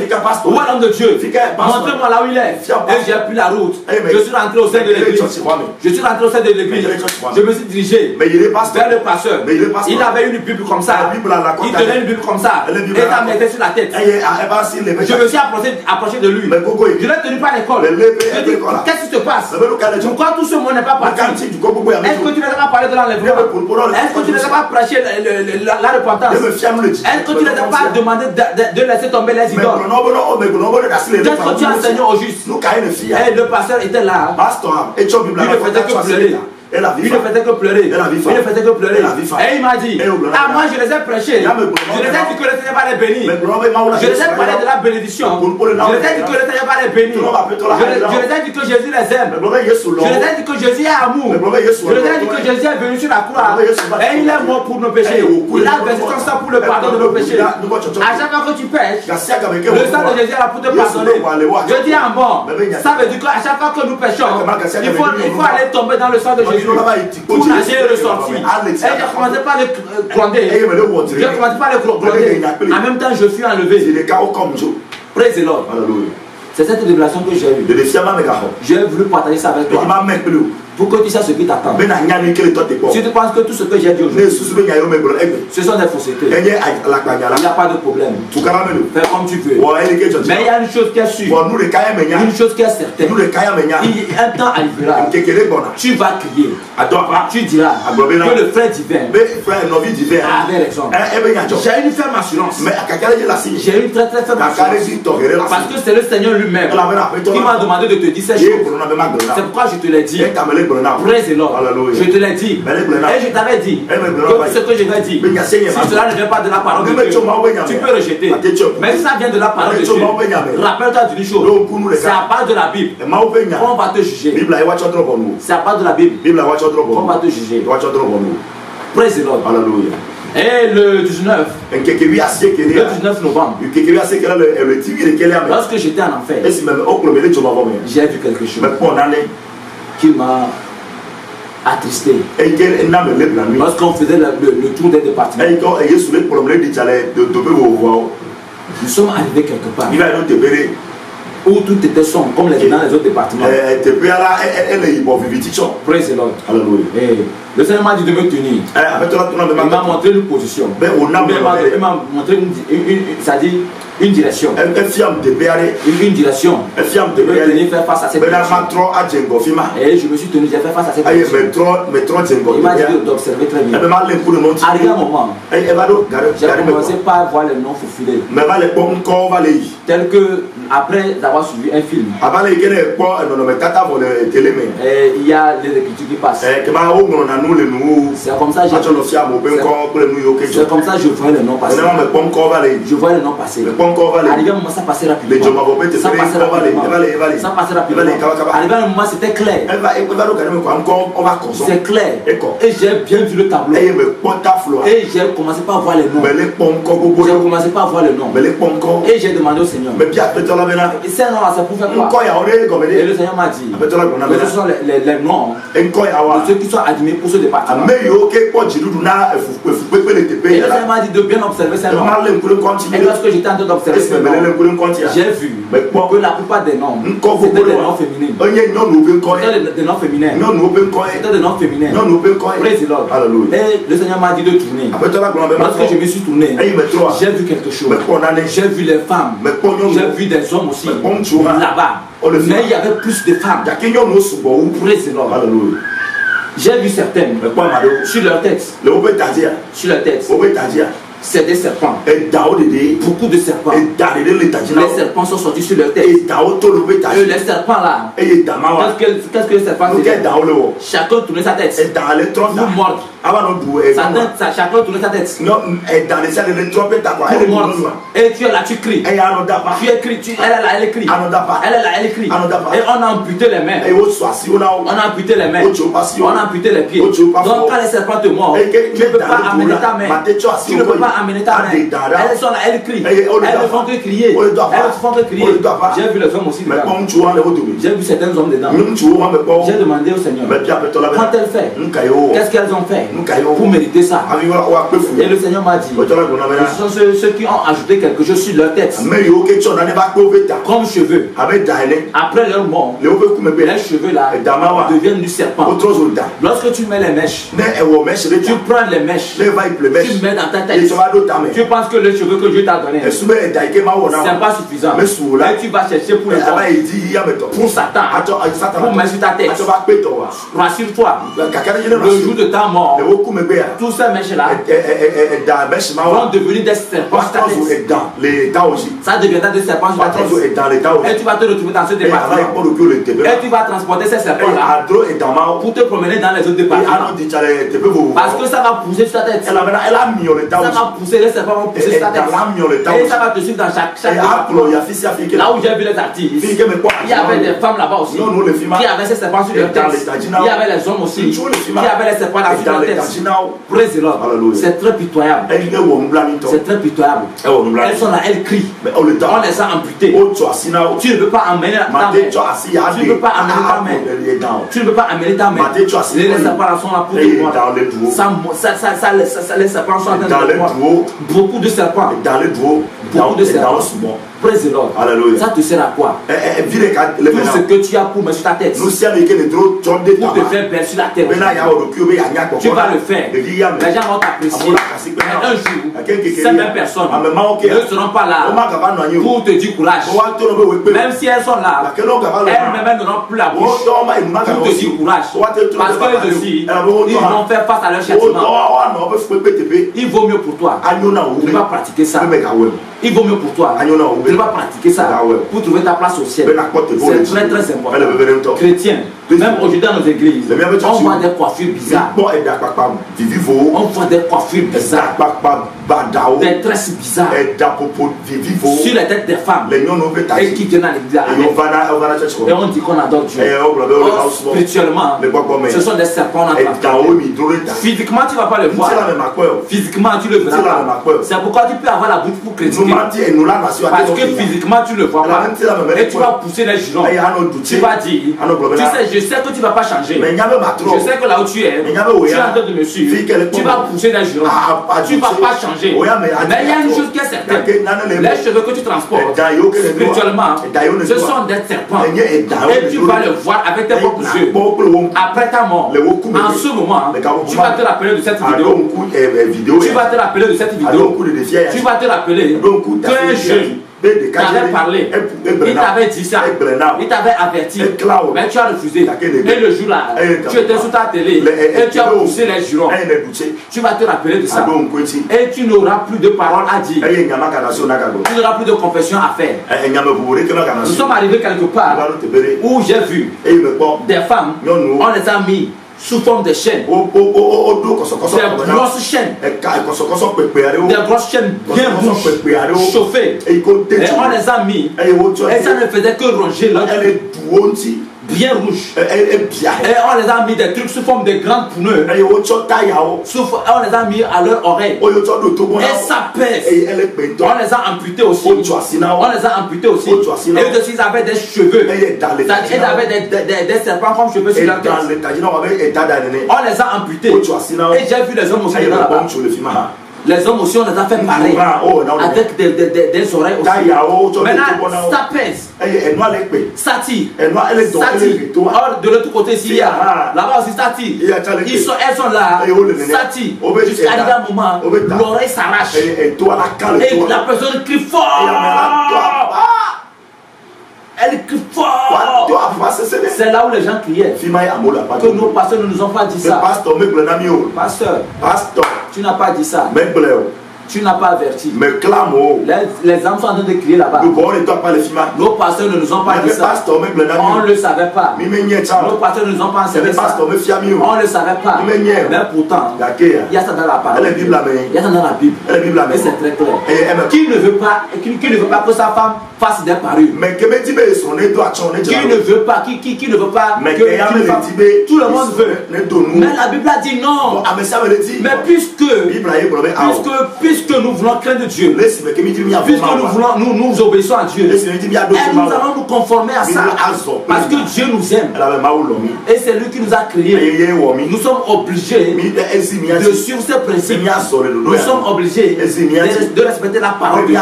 Où est l'homme de Dieu? Montrez-moi là où il est. Et j'ai pris la route. Je suis rentré au sein de l'église. Je suis rentré au sein de l'église. Je me suis dirigé vers le pasteur. Il avait une Bible comme ça. Il tenait une Bible comme ça. Et ça m'était sur la tête. Je me suis approché de lui. Je l'ai tenu par l'école. Je lui ai dit, qu'est-ce qui se passe? Pourquoi tout ce monde n'est pas parti? Est-ce que tu n'as pas parlé de l'enlèvement? Est-ce que tu n'as pas prêché la repentance? Est-ce que tu n'as pas demandé de laisser tomber les idoles? Qu'est-ce que tu as enseigné au juste? Et le pasteur était là. Il ne faisait que pleurer. Il ne faisait que pleurer. Il ne faisait que pleurer. Et il m'a dit, ah moi je les ai prêchés. Je les ai dit que le Seigneur va les bénir. Je les ai parlé de la bénédiction. Je les ai dit que le Seigneur va les bénir. Je les ai dit que Jésus les aime. Je les ai dit que Jésus est amour. Je les ai dit que Jésus est venu sur la croix. Et il est mort pour nos péchés. Il a versé son sang pour le pardon de nos péchés. À chaque fois que tu pêches, le sang de Jésus est là pour te pardonner. Je dis en bon, ça veut dire qu'à chaque fois que nous péchons, il faut aller tomber dans le sang de Jésus. Pour nager et ressortir. Et j'ai commencé par le gronder. J'ai commencé par le gronder. En même temps, je suis enlevé. Praise the Lord. C'est cette révélation que j'ai eue. J'ai voulu partager ça avec toi. Pour que tu saches ce qui t'attend. Si tu penses que tout ce que j'ai dit aujourd'hui, ce sont des faussetés, il n'y a pas de problème. Fais comme tu veux. Mais il y a une chose qui est sûre. Une chose qui est certaine. Un temps arrivera. Tu vas crier. Tu diras que le frère divin avait raison. J'ai une ferme assurance. J'ai une très très ferme assurance. Parce que c'est le Seigneur lui-même qui m'a demandé de te dire ces choses. C'est pourquoi je te l'ai dit. Praise the Lord. Je te l'ai dit. Et je t'avais dit que ce que je t'ai dit, si cela ne vient pas de la parole de Dieu, tu peux rejeter. Mais si ça vient de la parole de Dieu, rappelle-toi d'une chose. C'est à part de la Bible qu'on va te juger. C'est à part de la Bible qu'on va te juger. Praise the Lord. Et le 19 novembre, lorsque j'étais en enfer, j'ai vu quelque chose qui m'a attristé. Lorsqu'on faisait le tour des départements, nous sommes arrivés quelque part où tout était sombre, comme dans les autres départements. Praise the Lord. Le Seigneur m'a dit de me tenir. Il m'a montré une position. Il m'a montré une direction. Une direction. Je me tenir faire face à cette direction. Et je me suis tenu, j'ai fait face à cette direction. Il m'a dit d'observer très bien. Arrivé un moment, j'ai commencé par voir les noms faufilés. Tel que, après avoir suivi un film, et il y a les écritures qui passent. C'est comme ça je vois les noms passer. Je vois les noms passer. Arrivé un moment, ça passait rapidement. Ça passait rapidement. Arrivé un moment, c'était clair. C'est clair. Et j'ai bien vu le tableau. Et j'ai commencé par voir les noms. J'ai commencé par voir les noms. Et j'ai demandé au Seigneur, ces noms-là, c'est pour faire quoi? Et le Seigneur m'a dit, ce sont les noms de ceux qui sont admis pour ce département. Et le Seigneur m'a dit de bien observer ces noms. Et lorsque j'étais en train d'observer ces noms, j'ai vu que la plupart des noms, c'était des noms féminins. C'était des noms féminins. C'était des noms féminins. Praise the Lord. Et le Seigneur m'a dit de tourner. Lorsque je me suis tourné, j'ai vu quelque chose. J'ai vu les femmes. J'ai vu des hommes aussi là-bas. Mais il y avait plus de femmes. Praise the Lord. J'ai vu certaines sur leur tête. Sur leur tête. C'est des serpents. Beaucoup de serpents. Les serpents sont sortis sur leur tête. Et les serpents là, qu'est-ce que les serpents faisaient? Chacun tournait sa tête pour mordre. Chacun tournait sa tête pour mordre. Et tu es là, tu cries. Tu écris, elle est là, elle écrit. Elle est là, elle écrit. Et on a amputé les mains. On a amputé les mains. On a amputé les pieds. Donc quand les serpents te mordent, tu ne peux pas amener ta main. Tu ne peux pas amener ta main. Elles sont là, elles crient. Elles ne font que crier. Elles ne font que crier. J'ai vu les hommes aussi dedans. J'ai vu certains hommes dedans. J'ai demandé au Seigneur, quand elles fait, qu'est-ce qu'elles ont fait pour mériter ça? Et le Seigneur m'a dit, ce sont ceux qui ont ajouté quelque chose sur leur tête comme cheveux. Après leur mort, les cheveux là deviennent du serpent. Lorsque tu mets les mèches, tu prends les mèches, tu mets dans ta tête. Tu penses que le cheveu que Dieu t'a donné, c'est pas suffisant. Et tu vas chercher pour les hommes, pour Satan, pour mettre sur ta tête. Rassure-toi, le jour de ta mort, tous ces mèches-là vont devenir des serpents sur ta tête. Ça deviendra des serpents sur ta tête. Et tu vas te retrouver dans ce département. Et tu vas transporter ces serpents-là pour te promener dans les autres départements. Parce que ça va pousser sur ta tête. Ça va pousser, les serpents vont pousser sur ta tête. Et ça va te suivre dans chaque département. Là où j'ai vu les artistes, il y avait des femmes là-bas aussi qui avaient ces serpents sur leur tête. Il y avait les hommes aussi qui avaient les serpents sur leur tête. Praise the Lord. C'est très pitoyable. C'est très pitoyable. Elles sont là, elles crient. On les a amputées. Tu ne peux pas amener ta main. Tu ne peux pas amener ta main. Tu ne peux pas amener ta main. Les serpents sont là pour te mordre. Les serpents sont en train de mordre. Beaucoup de serpents. Beaucoup de serpents. Praise the Lord. Ça te sert à quoi? Tout ce que tu as pour mettre sur ta tête, pour te faire belle sur la terre, tu vas le faire. Les gens vont t'apprécier. Mais un jour, ces mêmes personnes ne seront pas là pour te dire courage. Même si elles sont là, elles-mêmes n'auront plus la bouche pour te dire courage. Parce que eux aussi, ils vont faire face à leur châtiment. Il vaut mieux pour toi de ne pas pratiquer ça. Il vaut mieux pour toi de ne pas pratiquer ça pour trouver ta place au ciel. C'est très très important. Chrétiens, même aujourd'hui dans nos églises, on voit des coiffures bizarres. On voit des coiffures bizarres. Des tresses bizarres sur les têtes des femmes et qui viennent à l'église. Et on dit qu'on adore Dieu. Or, spirituellement, ce sont des serpents. Physiquement, tu ne vas pas le voir. Physiquement, tu ne le verras pas. C'est pourquoi tu peux avoir la bouche pour critiquer. Parce que physiquement, tu ne le vois pas. Et tu vas pousser les jurons. Tu vas dire, tu sais, je sais que tu ne vas pas changer. Je sais que là où tu es, tu es en train de me suivre. Tu vas pousser les jurons. Tu ne vas pas changer. Mais il y a une chose qui est certaine. Les cheveux que tu transportes spirituellement, ce sont des serpents. Et tu vas le voir avec tes propres yeux. Après ta mort, en ce moment, tu vas te rappeler de cette vidéo. Tu vas te rappeler de cette vidéo. Tu vas te rappeler qu'un jeune t'avait parlé, il t'avait dit ça, il t'avait averti, mais tu as refusé. Et le jour là, tu étais sur ta télé et tu as poussé les jurons. Tu vas te rappeler de ça. Et tu n'auras plus de paroles à dire. Tu n'auras plus de confession à faire. Nous sommes arrivés quelque part où j'ai vu des femmes, on les a mis sous forme de chaînes. Des grosses chaînes. Des grosses chaînes bien rouges, chauffées. Et on les a mis. Et ça ne faisait que ronger leur bien rouge. Et on les a mis des trucs sous forme de grandes pneus. On les a mis à leur oreille. Et ça pèse. On les a amputés aussi. On les a amputés aussi. Et eux aussi, ils avaient des cheveux. Ils avaient des serpents comme cheveux sur leur tête. On les a amputés. Et j'ai vu les hommes aussi là-bas. Les hommes aussi, on les a fait pareil. Avec des oreilles aussi. Maintenant, ça pèse. Ça tire. Ça tire. Or, de l'autre côté, s'il y a. Là-bas aussi, ça tire. Elles sont là. Ça tire. Jusqu'à un moment, l'oreille s'arrache. Et la personne crie fort. Elle crie fort. C'est là où les gens criaient. Que nos pasteurs ne nous ont pas dit ça. Pasteur, tu n'as pas dit ça. Tu n'as pas averti. Me clame. Les âmes sont en train de crier là-bas. Nos pasteurs ne nous ont pas dit ça. On ne le savait pas. Nos pasteurs ne nous ont pas enseigné ça. On ne le savait pas. Mais pourtant, il y a ça dans la parole. Il y a ça dans la Bible. Et c'est très clair. Qui ne veut pas que sa femme fasse des parures? Qui ne veut pas que tout le monde veut. Mais la Bible a dit non. Mais puisque nous voulons craindre Dieu, puisque nous obéissons à Dieu, et nous allons nous conformer à ça, parce que Dieu nous aime et c'est lui qui nous a créés. Nous sommes obligés de suivre ses principes. Nous sommes obligés de respecter la parole de Dieu.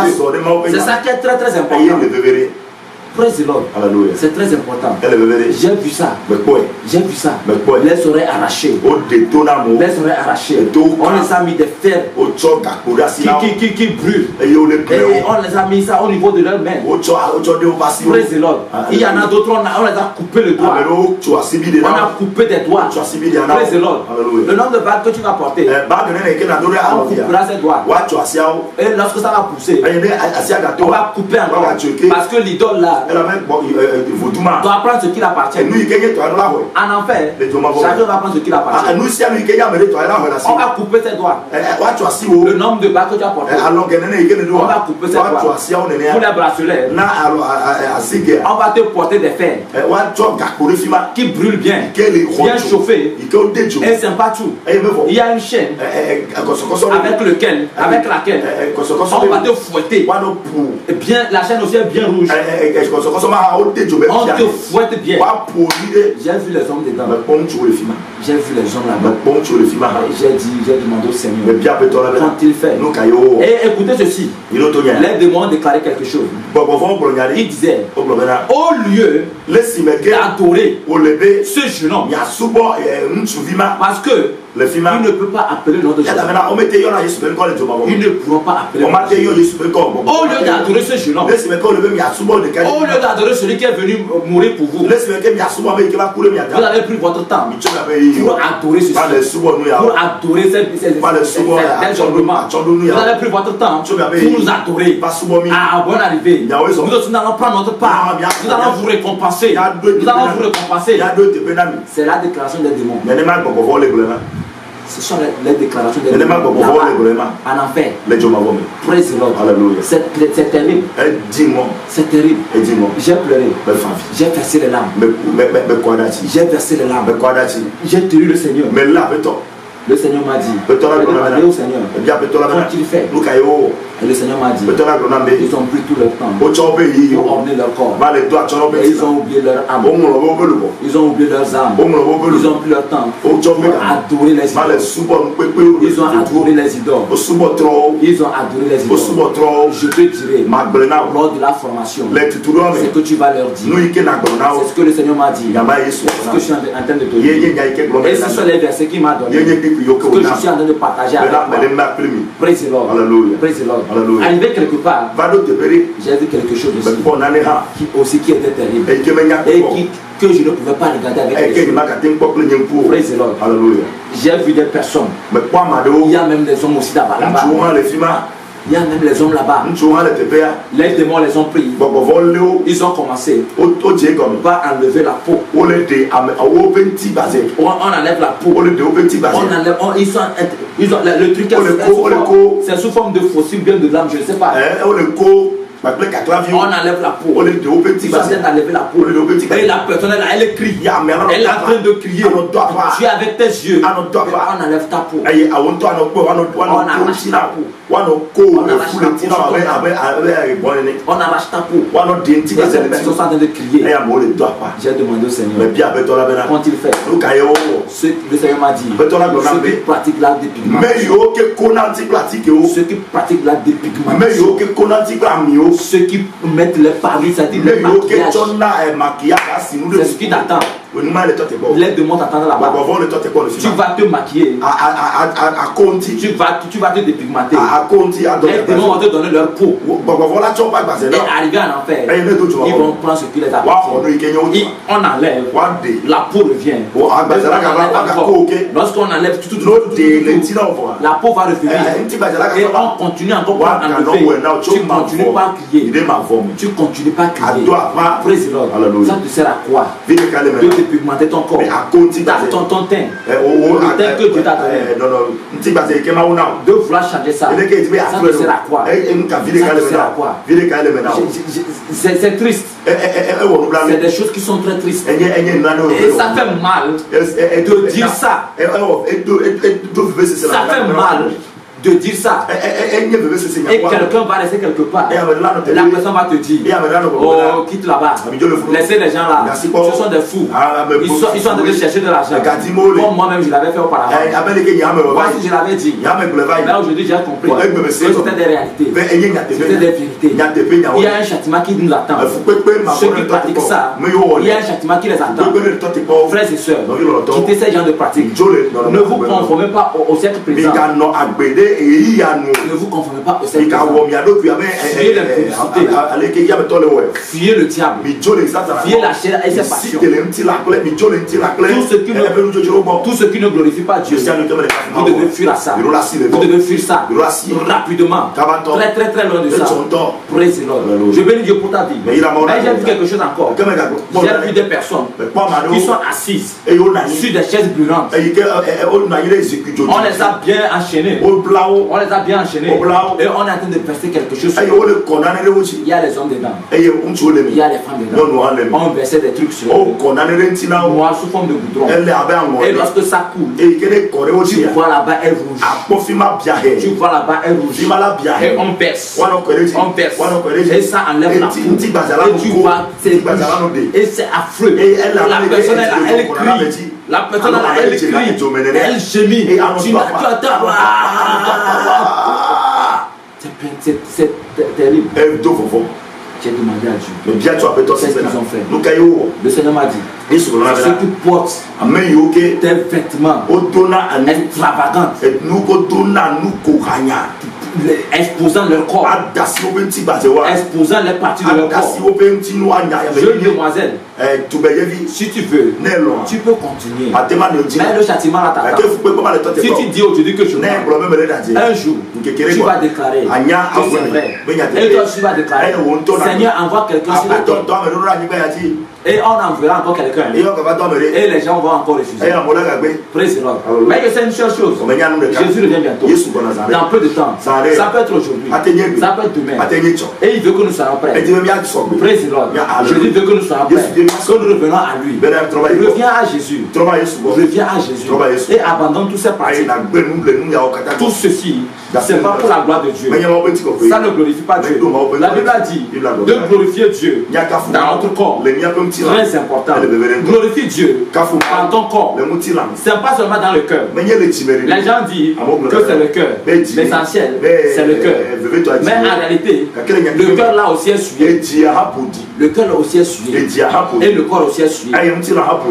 C'est ça qui est très très important. Praise the Lord. C'est très important. J'ai vu ça. J'ai vu ça. Les oreilles arrachées. Les oreilles arrachées. On les a mis des fers qui brûlent. Et on les a mis ça au niveau de leurs mains. Praise the Lord. Il y en a d'autres, on les a coupé le doigt. On a coupé des doigts. Praise the Lord. Le nombre de bagues que tu vas porter, on coupera ses doigts. Et lorsque ça va pousser, on va couper encore. Parce que l'idole là doit prendre ce qui appartient. En enfer, chacun va prendre ce qui appartient. On va couper ses doigts. Le nombre de bagues que tu as porté, on va couper ses doigts. Pour les bracelets, on va te porter des fers qui brûlent bien, bien chauffés. Et c'est pas tout. Il y a une chaîne avec laquelle on va te fouetter. Et bien, la chaîne aussi est bien rouge. On te fouette bien. J'ai vu les hommes dedans. J'ai vu les hommes là-bas. J'ai demandé au Seigneur quand il fait. Et écoutez ceci. Les démons ont déclaré quelque chose. Il disait, au lieu d'adorer ce jeune homme, parce que il ne peut pas appeler le nom de Jésus. Ils ne pourront pas appeler le nom de Jésus. Au lieu d'adorer ce jeune homme, au lieu d'adorer celui qui est venu mourir pour vous, vous avez pris votre temps pour adorer ceci, pour adorer ces enjambements. Vous avez pris votre temps pour nous adorer. À bonne arrivée, nous aussi allons prendre notre part. Nous allons vous récompenser. Nous allons vous récompenser. C'est la déclaration des démons. Ce sont les déclarations des démons en enfer. Praise the Lord. C'est terrible. C'est terrible. J'ai pleuré. J'ai versé les larmes. J'ai versé les larmes. J'ai tenu le Seigneur. Le Seigneur m'a dit, j'ai demandé au Seigneur, quand il fait, et le Seigneur m'a dit, ils ont pris tout leur temps pour orner leur corps. Et ils ont oublié leur âme. Ils ont oublié leurs âmes. Ils ont pris leur temps pour adorer les idoles. Ils ont adoré les idoles. Ils ont adoré les idoles. Je te dirai, lors de la formation, ce que tu vas leur dire. C'est ce que le Seigneur m'a dit. C'est ce que je suis en train de te dire. Et ce sont les versets qu'il m'a donné, que je suis en train de partager avec moi. Praise the Lord. Praise the Lord. Arrivé quelque part, j'ai vu quelque chose aussi qui était terrible et que je ne pouvais pas regarder avec les yeux. Praise the Lord. J'ai vu des personnes. Il y a même des hommes aussi là-bas. Il y a même les hommes là-bas. Les démons les ont pris. Ils ont commencé par enlever la peau. On enlève la peau. Le truc c'est sous forme de fossile, bien de l'âme, je ne sais pas. On enlève la peau. Ils sont en train d'enlever la peau. Et la personne elle crie. Elle est en train de crier. Tu es avec tes yeux. On enlève ta peau. On arrache ta peau. On arrache ta peau. Et ces personnes sont en train de crier. J'ai demandé au Seigneur, quand il fait, le Seigneur m'a dit, ceux qui pratiquent la dépigmentation, ceux qui pratiquent la dépigmentation, ceux qui mettent les parures, c'est-à-dire les maquillages, c'est ce qui t'attend. Lève-moi t'attendre là-bas. Tu vas te maquiller. Tu vas te dépigmenter. Les démons vont te donner leur peau. Et arriver en enfer, ils vont prendre ce qui les appartient. On enlève, la peau revient. Lorsqu'on enlève tout, la peau va revenir. Et on continue encore à enlever. Tu continues pas à crier. Tu continues pas à crier. Praise the Lord. Ça te sert à quoi? De te pigmenter ton corps. Ton teint. Le teint que Dieu t'a donné. De vouloir changer ça. Ça te sert à quoi? Ça te sert à quoi? C'est triste. C'est des choses qui sont très tristes. Et ça fait mal de dire ça. Ça fait mal de dire ça. Et quelqu'un va rester quelque part. La personne va te dire, oh, quitte là-bas. Laissez les gens là. Ce sont des fous. Ils sont en train de chercher de l'argent. Comme moi-même je l'avais fait auparavant. Voici, je l'avais dit. Mais aujourd'hui j'ai compris que c'était des réalités. C'était des vérités. Il y a un châtiment qui nous attend. Ceux qui pratiquent ça, il y a un châtiment qui les attend. Frères et sœurs, quittez ces gens de pratiques. Ne vous conformez pas au siècle présent. Ne vous conformez pas au siècle présent. Fuyez l'impudicité. Fuyez le diable. Fuyez la chair et ses passions. Tout ce qui ne glorifie pas Dieu, vous devez fuir à ça. Vous devez fuir ça rapidement. Très loin de ça. Praise the Lord. Je bénis Dieu pour ta vie. Mais j'ai vu quelque chose encore. J'ai vu des personnes qui sont assises sur des chaises brûlantes. On les a bien enchaînés. On les a bien enchaînés. Et on est en train de verser quelque chose. Il y a les hommes dedans. Il y a les femmes dedans. On versait des trucs sur eux. Noir sous forme de goudron. Et lorsque ça coule, tu vois là-bas elle rouge. Tu vois là-bas elle rouge. Et on verse. On verse. Et ça enlève la peau. Et tu vois, et c'est affreux. La personne elle crie. La personne elle crie. Elle gémit. Tu attends. C'est terrible. J'ai demandé à Dieu. Qu'est-ce qu'ils ont fait? Le Seigneur m'a dit, ceux qui portent des vêtements extravagants, exposant leur corps, exposant les parties de leur corps. Jeune demoiselle, si tu veux, tu peux continuer. Mais le châtiment là t'attend. Si tu dis aujourd'hui que je mens, un jour, tu vas déclarer que c'est vrai. Et toi tu vas déclarer, Seigneur envoie quelqu'un sur la terre. Et on enverra encore quelqu'un. Et les gens vont encore refuser. Praise the Lord. Mais je sais une seule chose. Jésus revient bientôt. Dans peu de temps. Ça peut être aujourd'hui. Ça peut être demain. Et il veut que nous soyons prêts. Praise the Lord. Jésus veut que nous soyons prêts. Que nous revenons à lui. Reviens à Jésus. Reviens à Jésus. Et abandonne tous ces pratiques. Tout ceci, c'est pas pour la gloire de Dieu. Ça ne glorifie pas Dieu. La Bible a dit de glorifier Dieu dans notre corps. Très important. Glorifie Dieu dans ton corps. C'est pas seulement dans le cœur. Les gens disent que c'est le cœur. L'essentiel, c'est le cœur. Mais en réalité, le cœur là aussi est souillé. Le cœur là aussi est souillé. Et le corps aussi est souillé.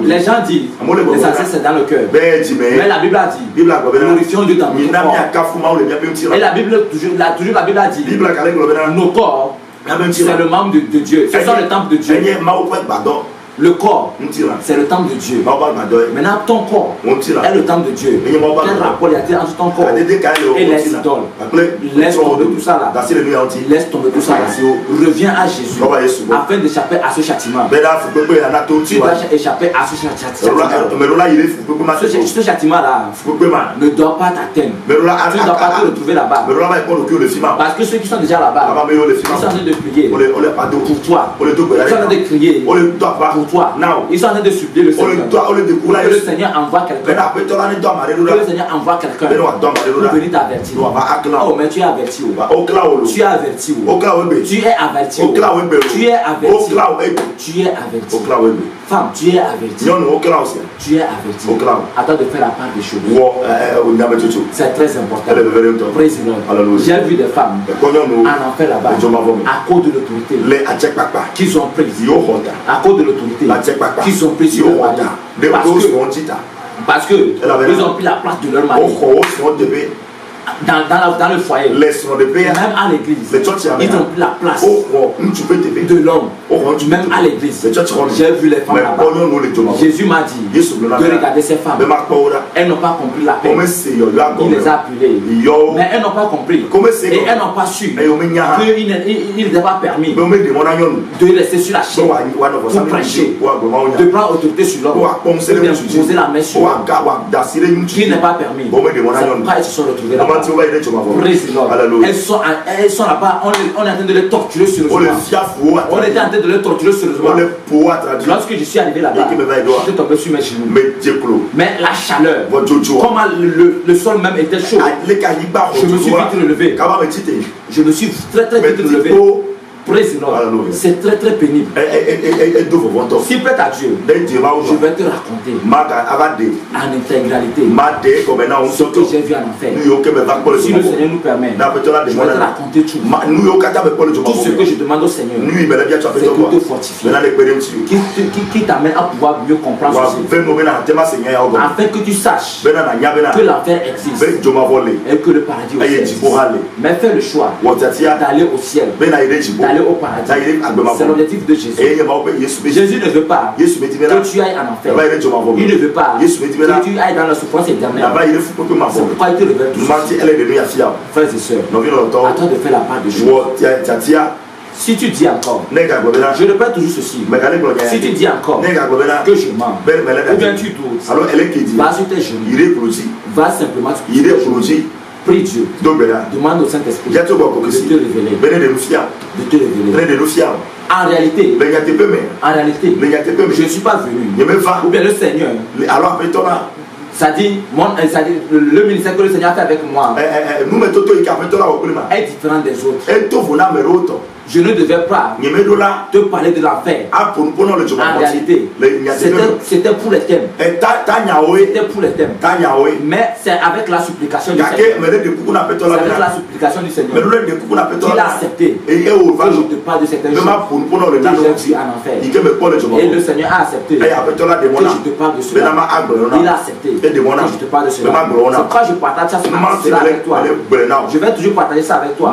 Les gens disent l'essentiel c'est dans le cœur. Mais la Bible a dit glorifions Dieu dans notre corps. Et la Bible, toujours la Bible a dit nos corps, c'est le membre de Dieu. Ce sont le temple de Dieu. Le corps, c'est le temple de Dieu. Maintenant, ton corps est le temple de Dieu. Quel rapport y a-t-il entre ton corps et les idoles? Laisse tomber tout ça là. Laisse tomber tout ça là. Reviens à Jésus afin d'échapper à ce châtiment. Tu dois échapper à ce châtiment. Ce châtiment là ne doit pas t'atteindre. Tu ne dois pas te retrouver là-bas. Parce que ceux qui sont déjà là-bas, ils sont en train de prier pour toi. Ils sont en train de crier pour toi. Ils sont en train de supplier le Seigneur. Que le Seigneur envoie quelqu'un. Que le Seigneur envoie quelqu'un pour venir t'avertir. Oh, mais tu es averti. Tu es averti. Tu es averti. Tu es averti. Tu es averti. Femme, tu es averti. Tu es averti. Attends de faire la part des choses. C'est très important. Praise the Lord. J'ai vu des femmes en enfer là-bas à cause de l'autorité qu'ils ont prise. À cause de l'autorité autorités qui sont prises sur leur mari. Parce que ils ont pris la place de leur mari. Dans le foyer, même à l'église, ils ont pris la place de l'homme, même à l'église. J'ai vu les femmes là-bas. Jésus m'a dit de regarder ces femmes. Elles n'ont pas compris la paix. Il les a appelées, mais elles n'ont pas compris. Et elles n'ont pas su qu'il n'était pas permis de rester sur la chaîne pour prêcher, de prendre autorité sur l'homme, de poser la main sur l'homme, qui n'est pas permis. C'est pourquoi elles se sont retrouvées là-bas. Elles sont là-bas, on est en train de les torturer sérieusement. On était en train de les torturer sérieusement. Lorsque je suis arrivé là-bas, j'étais tombé sur mes genoux. Mais la chaleur, comment le sol même était chaud, je me suis vite relevé. Je me suis très vite relevé. C'est très pénible. Si prête à Dieu, je vais te raconter en intégralité ce que j'ai vu en enfer. Si le Seigneur nous permet, je vais te raconter tout. Tout ce que je demande au Seigneur, c'est de te fortifier, qui t'amène à pouvoir mieux comprendre ceci, afin que tu saches que l'enfer existe et que le paradis aussi existe. Mais fais le choix d'aller au ciel, d'aller au paradis. C'est l'objectif de Jésus. Jésus ne veut pas que tu ailles en enfer. Il ne veut pas que tu ailles dans la souffrance éternelle. C'est pourquoi il te révèle tout ça. Frères et sœurs, à toi de faire la part de Jésus. Si tu dis encore, je répète toujours ceci, si tu dis encore que je mens, ou bien tu doutes, va sur tes genoux, va simplement prie Dieu, demande au Saint-Esprit de te révéler, En réalité, je ne suis pas venu, ou bien le Seigneur, ça dit, le ministère que le Seigneur a fait avec moi est différent des autres. Je ne devais pas te parler de l'enfer. En réalité, c'était pour les thèmes. C'était pour les thèmes. Mais c'est avec la supplication du Seigneur. Qu'il a accepté que je te parle de certaines choses que j'ai vues en enfer. Et le Seigneur a accepté que je te parle de cela. Il a accepté que je te parle de cela. C'est pourquoi je partage ça avec toi. Je vais toujours partager ça avec toi.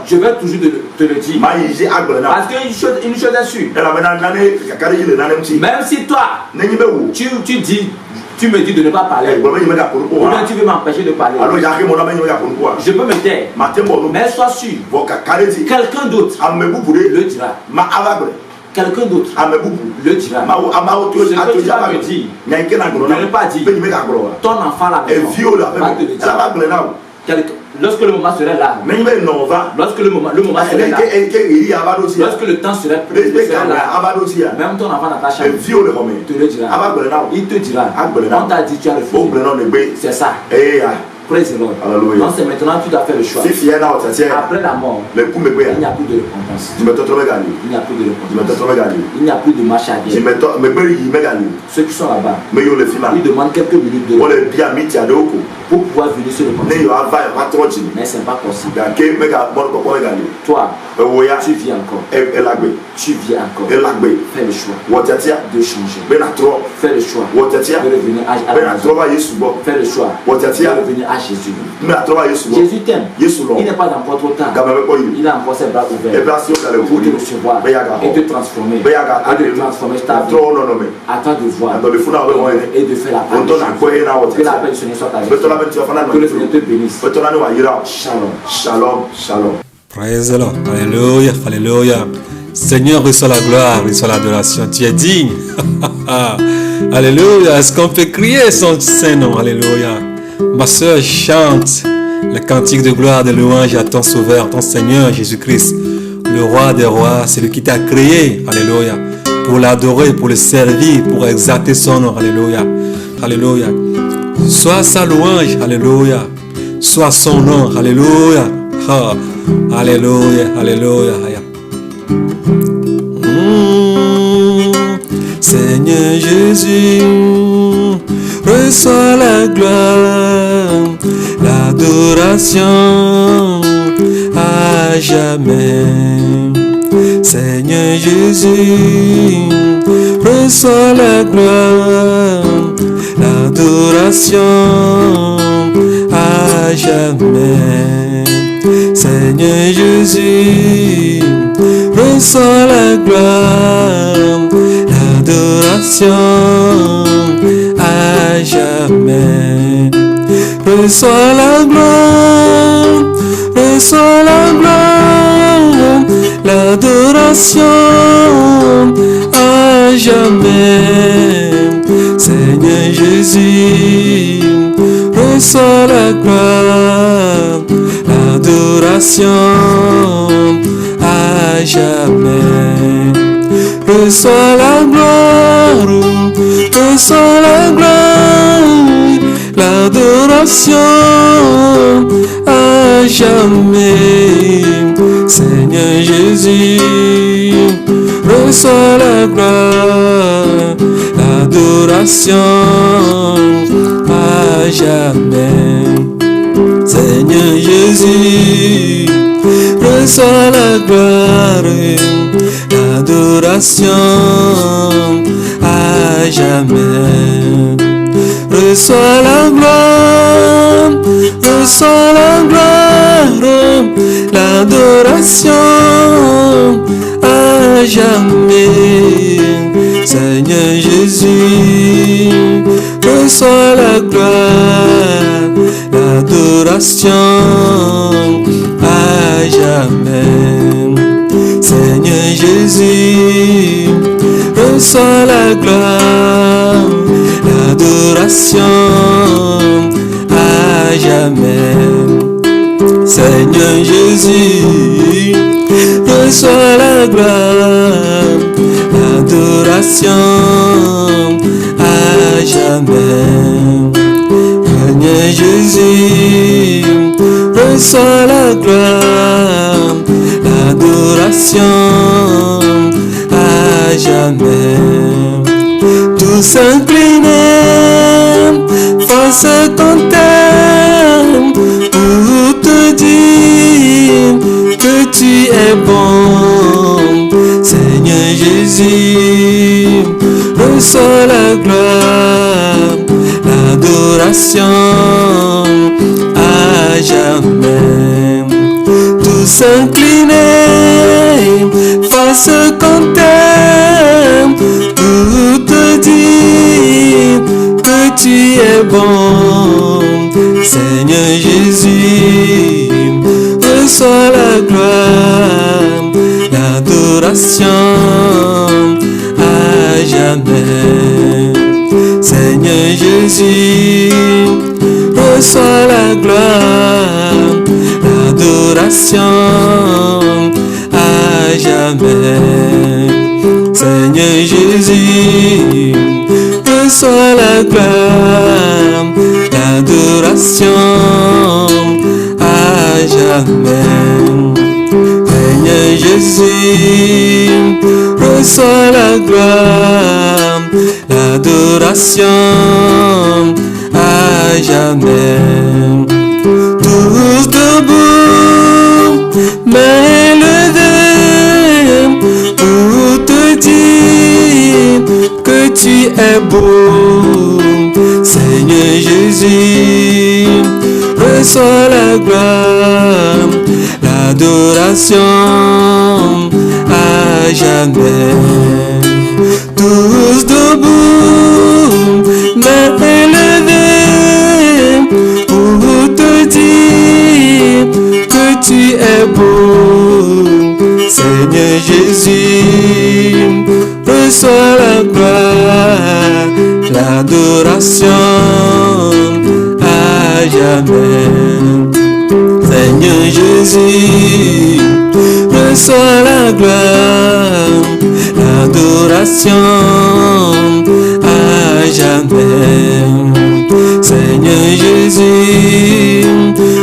Je vais toujours te le dire. Parce qu'une chose est sûre. Même si toi, tu me dis de ne pas parler, ou bien tu veux m'empêcher de parler, je peux me taire. Mais sois sûr, quelqu'un d'autre le dira. Quelqu'un d'autre le dira. Ce que tu vas me dire, ne pas dire. Ton enfant là va te le dire. Lorsque le moment serait là, lorsque le moment serait là, lorsque le temps serait là, même ton enfant dans ta chambre te le dira. Il te dira, on t'a dit tu as refusé. C'est ça. Praise the Lord. Donc c'est maintenant tu dois faire le choix. Après la mort, il n'y a plus de récompense. Il n'y a plus de récompense. Il n'y a plus de marche arrière. Ceux qui sont là-bas, ils demandent quelques minutes de pour pouvoir venir se repentir. Mais ce n'est pas possible. Toi, tu vis encore. Tu vis encore. Fais le choix de changer. Fais le choix de revenir à Jésus. Fais le choix de revenir à Jésus. Jésus t'aime. Il n'est pas encore trop tard. Il a encore ses bras ouverts pour te recevoir et te transformer. Et de transformer ta vie. Attends de voir et de faire la part de Jésus. Que la paix du Seigneur soit avec toi. Que le Seigneur te bénisse. Shalom. Shalom. Shalom. Praise the Lord. Alléluia. Alléluia. Seigneur, reçois la gloire, reçois l'adoration. Tu es digne. Alléluia. Est-ce qu'on peut crier son Saint-Nom? Alléluia. Ma soeur chante le cantique de gloire, de louange à ton Sauveur, ton Seigneur Jésus-Christ, le Roi des rois, celui qui t'a créé. Alléluia. Pour l'adorer, pour le servir, pour exalter son nom. Alléluia. Alléluia. Sois sa louange. Alléluia. Sois son nom. Alléluia. Alléluia. Alléluia. Seigneur Jésus, reçois la gloire, l'adoration à jamais. Seigneur Jésus, reçois la gloire, l'adoration à jamais. Seigneur Jésus, reçois la gloire, l'adoration à jamais. Reçois la gloire, reçois la gloire, l'adoration à jamais. Seigneur Jésus, reçois la gloire, l'adoration à jamais. Reçois la gloire, reçois la gloire, l'adoration à jamais. Seigneur Jésus, reçois la gloire, l'adoration à jamais. Seigneur Jésus, reçois la gloire, l'adoration à jamais. Reçois la gloire, reçois la gloire, l'adoration à jamais. Seigneur Jésus, reçois la gloire, l'adoration à jamais. Seigneur Jésus, reçois la gloire, l'adoration à jamais. Seigneur Jésus, reçois la gloire, l'adoration à jamais. Seigneur Jésus, reçois la gloire, l'adoration à jamais. Tous s'incliner face à ton terme pour te dire que tu es bon. Seigneur Jésus, reçois la gloire, l'adoration à jamais. Tous s'incliner face à ton terme pour te dire que tu es bon. Seigneur Jésus, reçois la gloire, l'adoration à jamais. Seigneur Jésus, reçois la gloire, l'adoration à jamais. Seigneur Jésus, reçois la gloire, l'adoration à jamais. Seigneur Jésus, reçois la gloire, l'adoration à jamais. Tous debout, mains levées, pour te dire que tu es beau. Seigneur Jésus, reçois la gloire, l'adoration à jamais. Tous debout, mains élevées, pour te dire que tu es beau. Seigneur Jésus, reçois la gloire, l'adoration à jamais. Seigneur Jésus, reçois la gloire, l'adoration à jamais. Seigneur Jésus,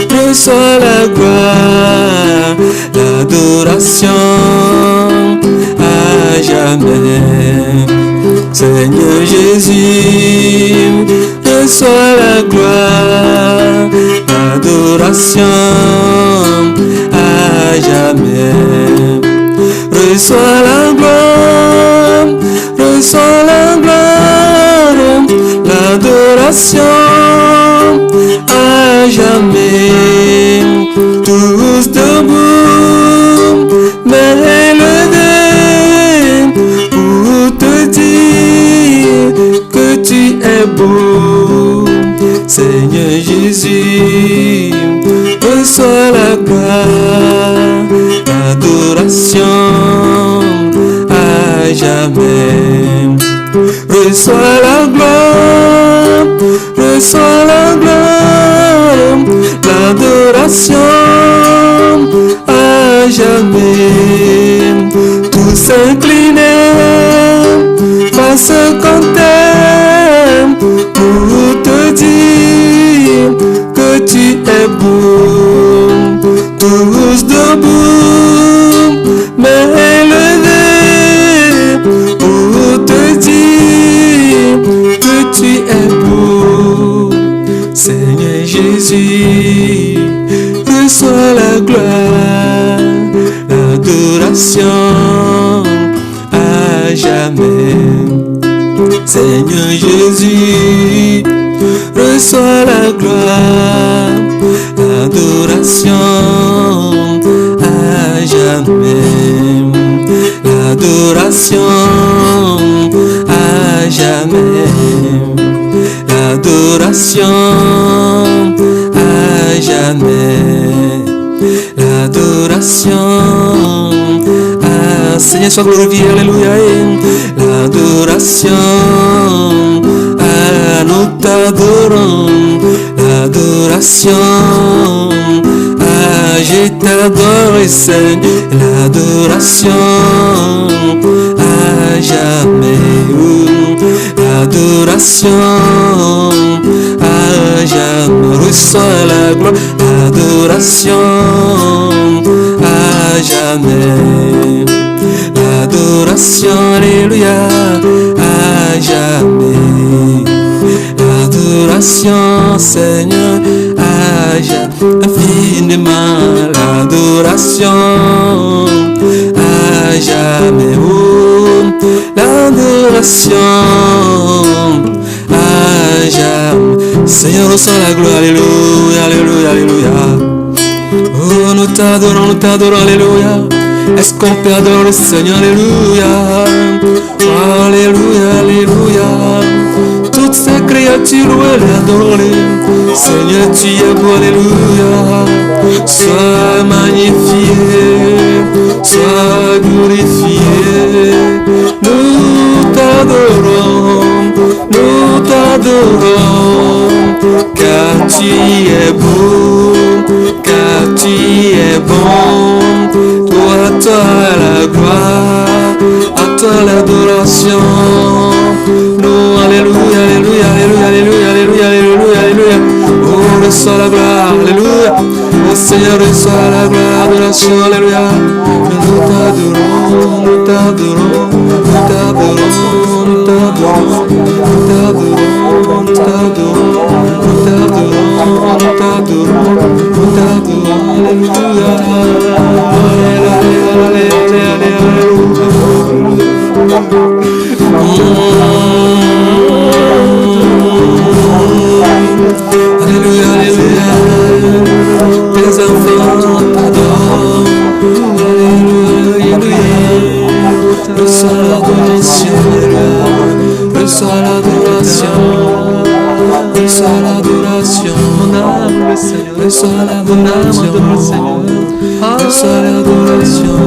reçois la gloire, l'adoration à jamais. Seigneur Jésus, reçois la gloire, l'adoration à jamais. reçois la gloire, reçois la gloire, l'adoration à jamais. Tous debout, mains élevées, pour te dire que tu es beau, Seigneur Jésus. Reçois la gloire, l'adoration à jamais. Reçois la gloire, reçois la gloire, l'adoration à jamais. Tous s'incliner face qu'on t'aime pour te dire que tu es beau. Tous debout, mains élevées, pour te dire que tu es beau, Seigneur Jésus. Reçois la gloire, l'adoration à jamais. Seigneur Jésus, reçois la gloire, l'adoration à jamais. L'adoration à jamais. L'adoration à jamais. L'adoration à Seigneur soit glorifié, alléluia. L'adoration à nous t'adorons. L'adoration à je t'adore, Seigneur. L'adoration à jamais. L'adoration à jamais. Reçois la gloire, l'adoration à jamais. L'adoration, alléluia, à jamais. L'adoration, Seigneur, à jamais. Infiniment, l'adoration à jamais. Oh, l'adoration à jamais. Seigneur, reçois la gloire, alléluia, alléluia, alléluia. Oh, nous t'adorons, alléluia. Est-ce qu'on peut adorer le Seigneur, alléluia. Alléluia, alléluia. Toutes ces créatures, elles adorent. Seigneur, tu es beau, alléluia. Sois magnifié, sois glorifié. Nous t'adorons, car tu es beau, car tu es bon. Toi la gloire, à toi l'adoration. Nous, alléluia, alléluia, alléluia, alléluia, alléluia, alléluia, alléluia. Oh, reçois la gloire, alléluia. Oh Seigneur, reçois la gloire, adoration, alléluia. Nous t'adorons, nous t'adorons, nous t'adorons, nous t'adorons, nous t'adorons, nous t'adorons, nous t'adorons, nous t'adorons, nous t'adorons, alléluia. Alléluia, alléluia. Tes enfants t'adorent. Alléluia, alléluia. Reçois l'adoration, alléluia. Reçois l'adoration. Reçois l'adoration, mon âme, le Seigneur. Reçois l'adoration, mon Seigneur. Reçois l'adoration.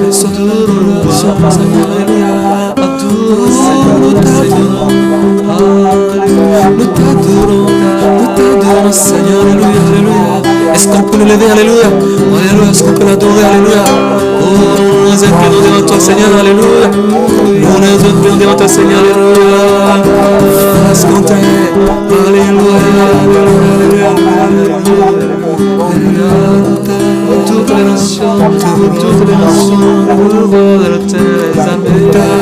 Reçois l'adoration, Seigneur. Alléluia. Adore, Seigneur, nous t'adorons. Nous t'adorons, Seigneur, alléluia, alléluia. Est-ce qu'on peut le lever, alléluia? Alléluia, est-ce qu'on peut l'adorer, alléluia? Oh, nous nous inclinons devant toi, Seigneur, alléluia. Nous nous inclinons devant toi, Seigneur, alléluia. Est-ce qu'on t'aime? Alléluia, alléluia, alléluia. Toutes les nations, toutes les nations, nous voient de la terre, les amis. Alléluia.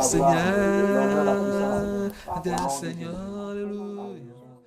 Seigneur, Seigneur, alléluia.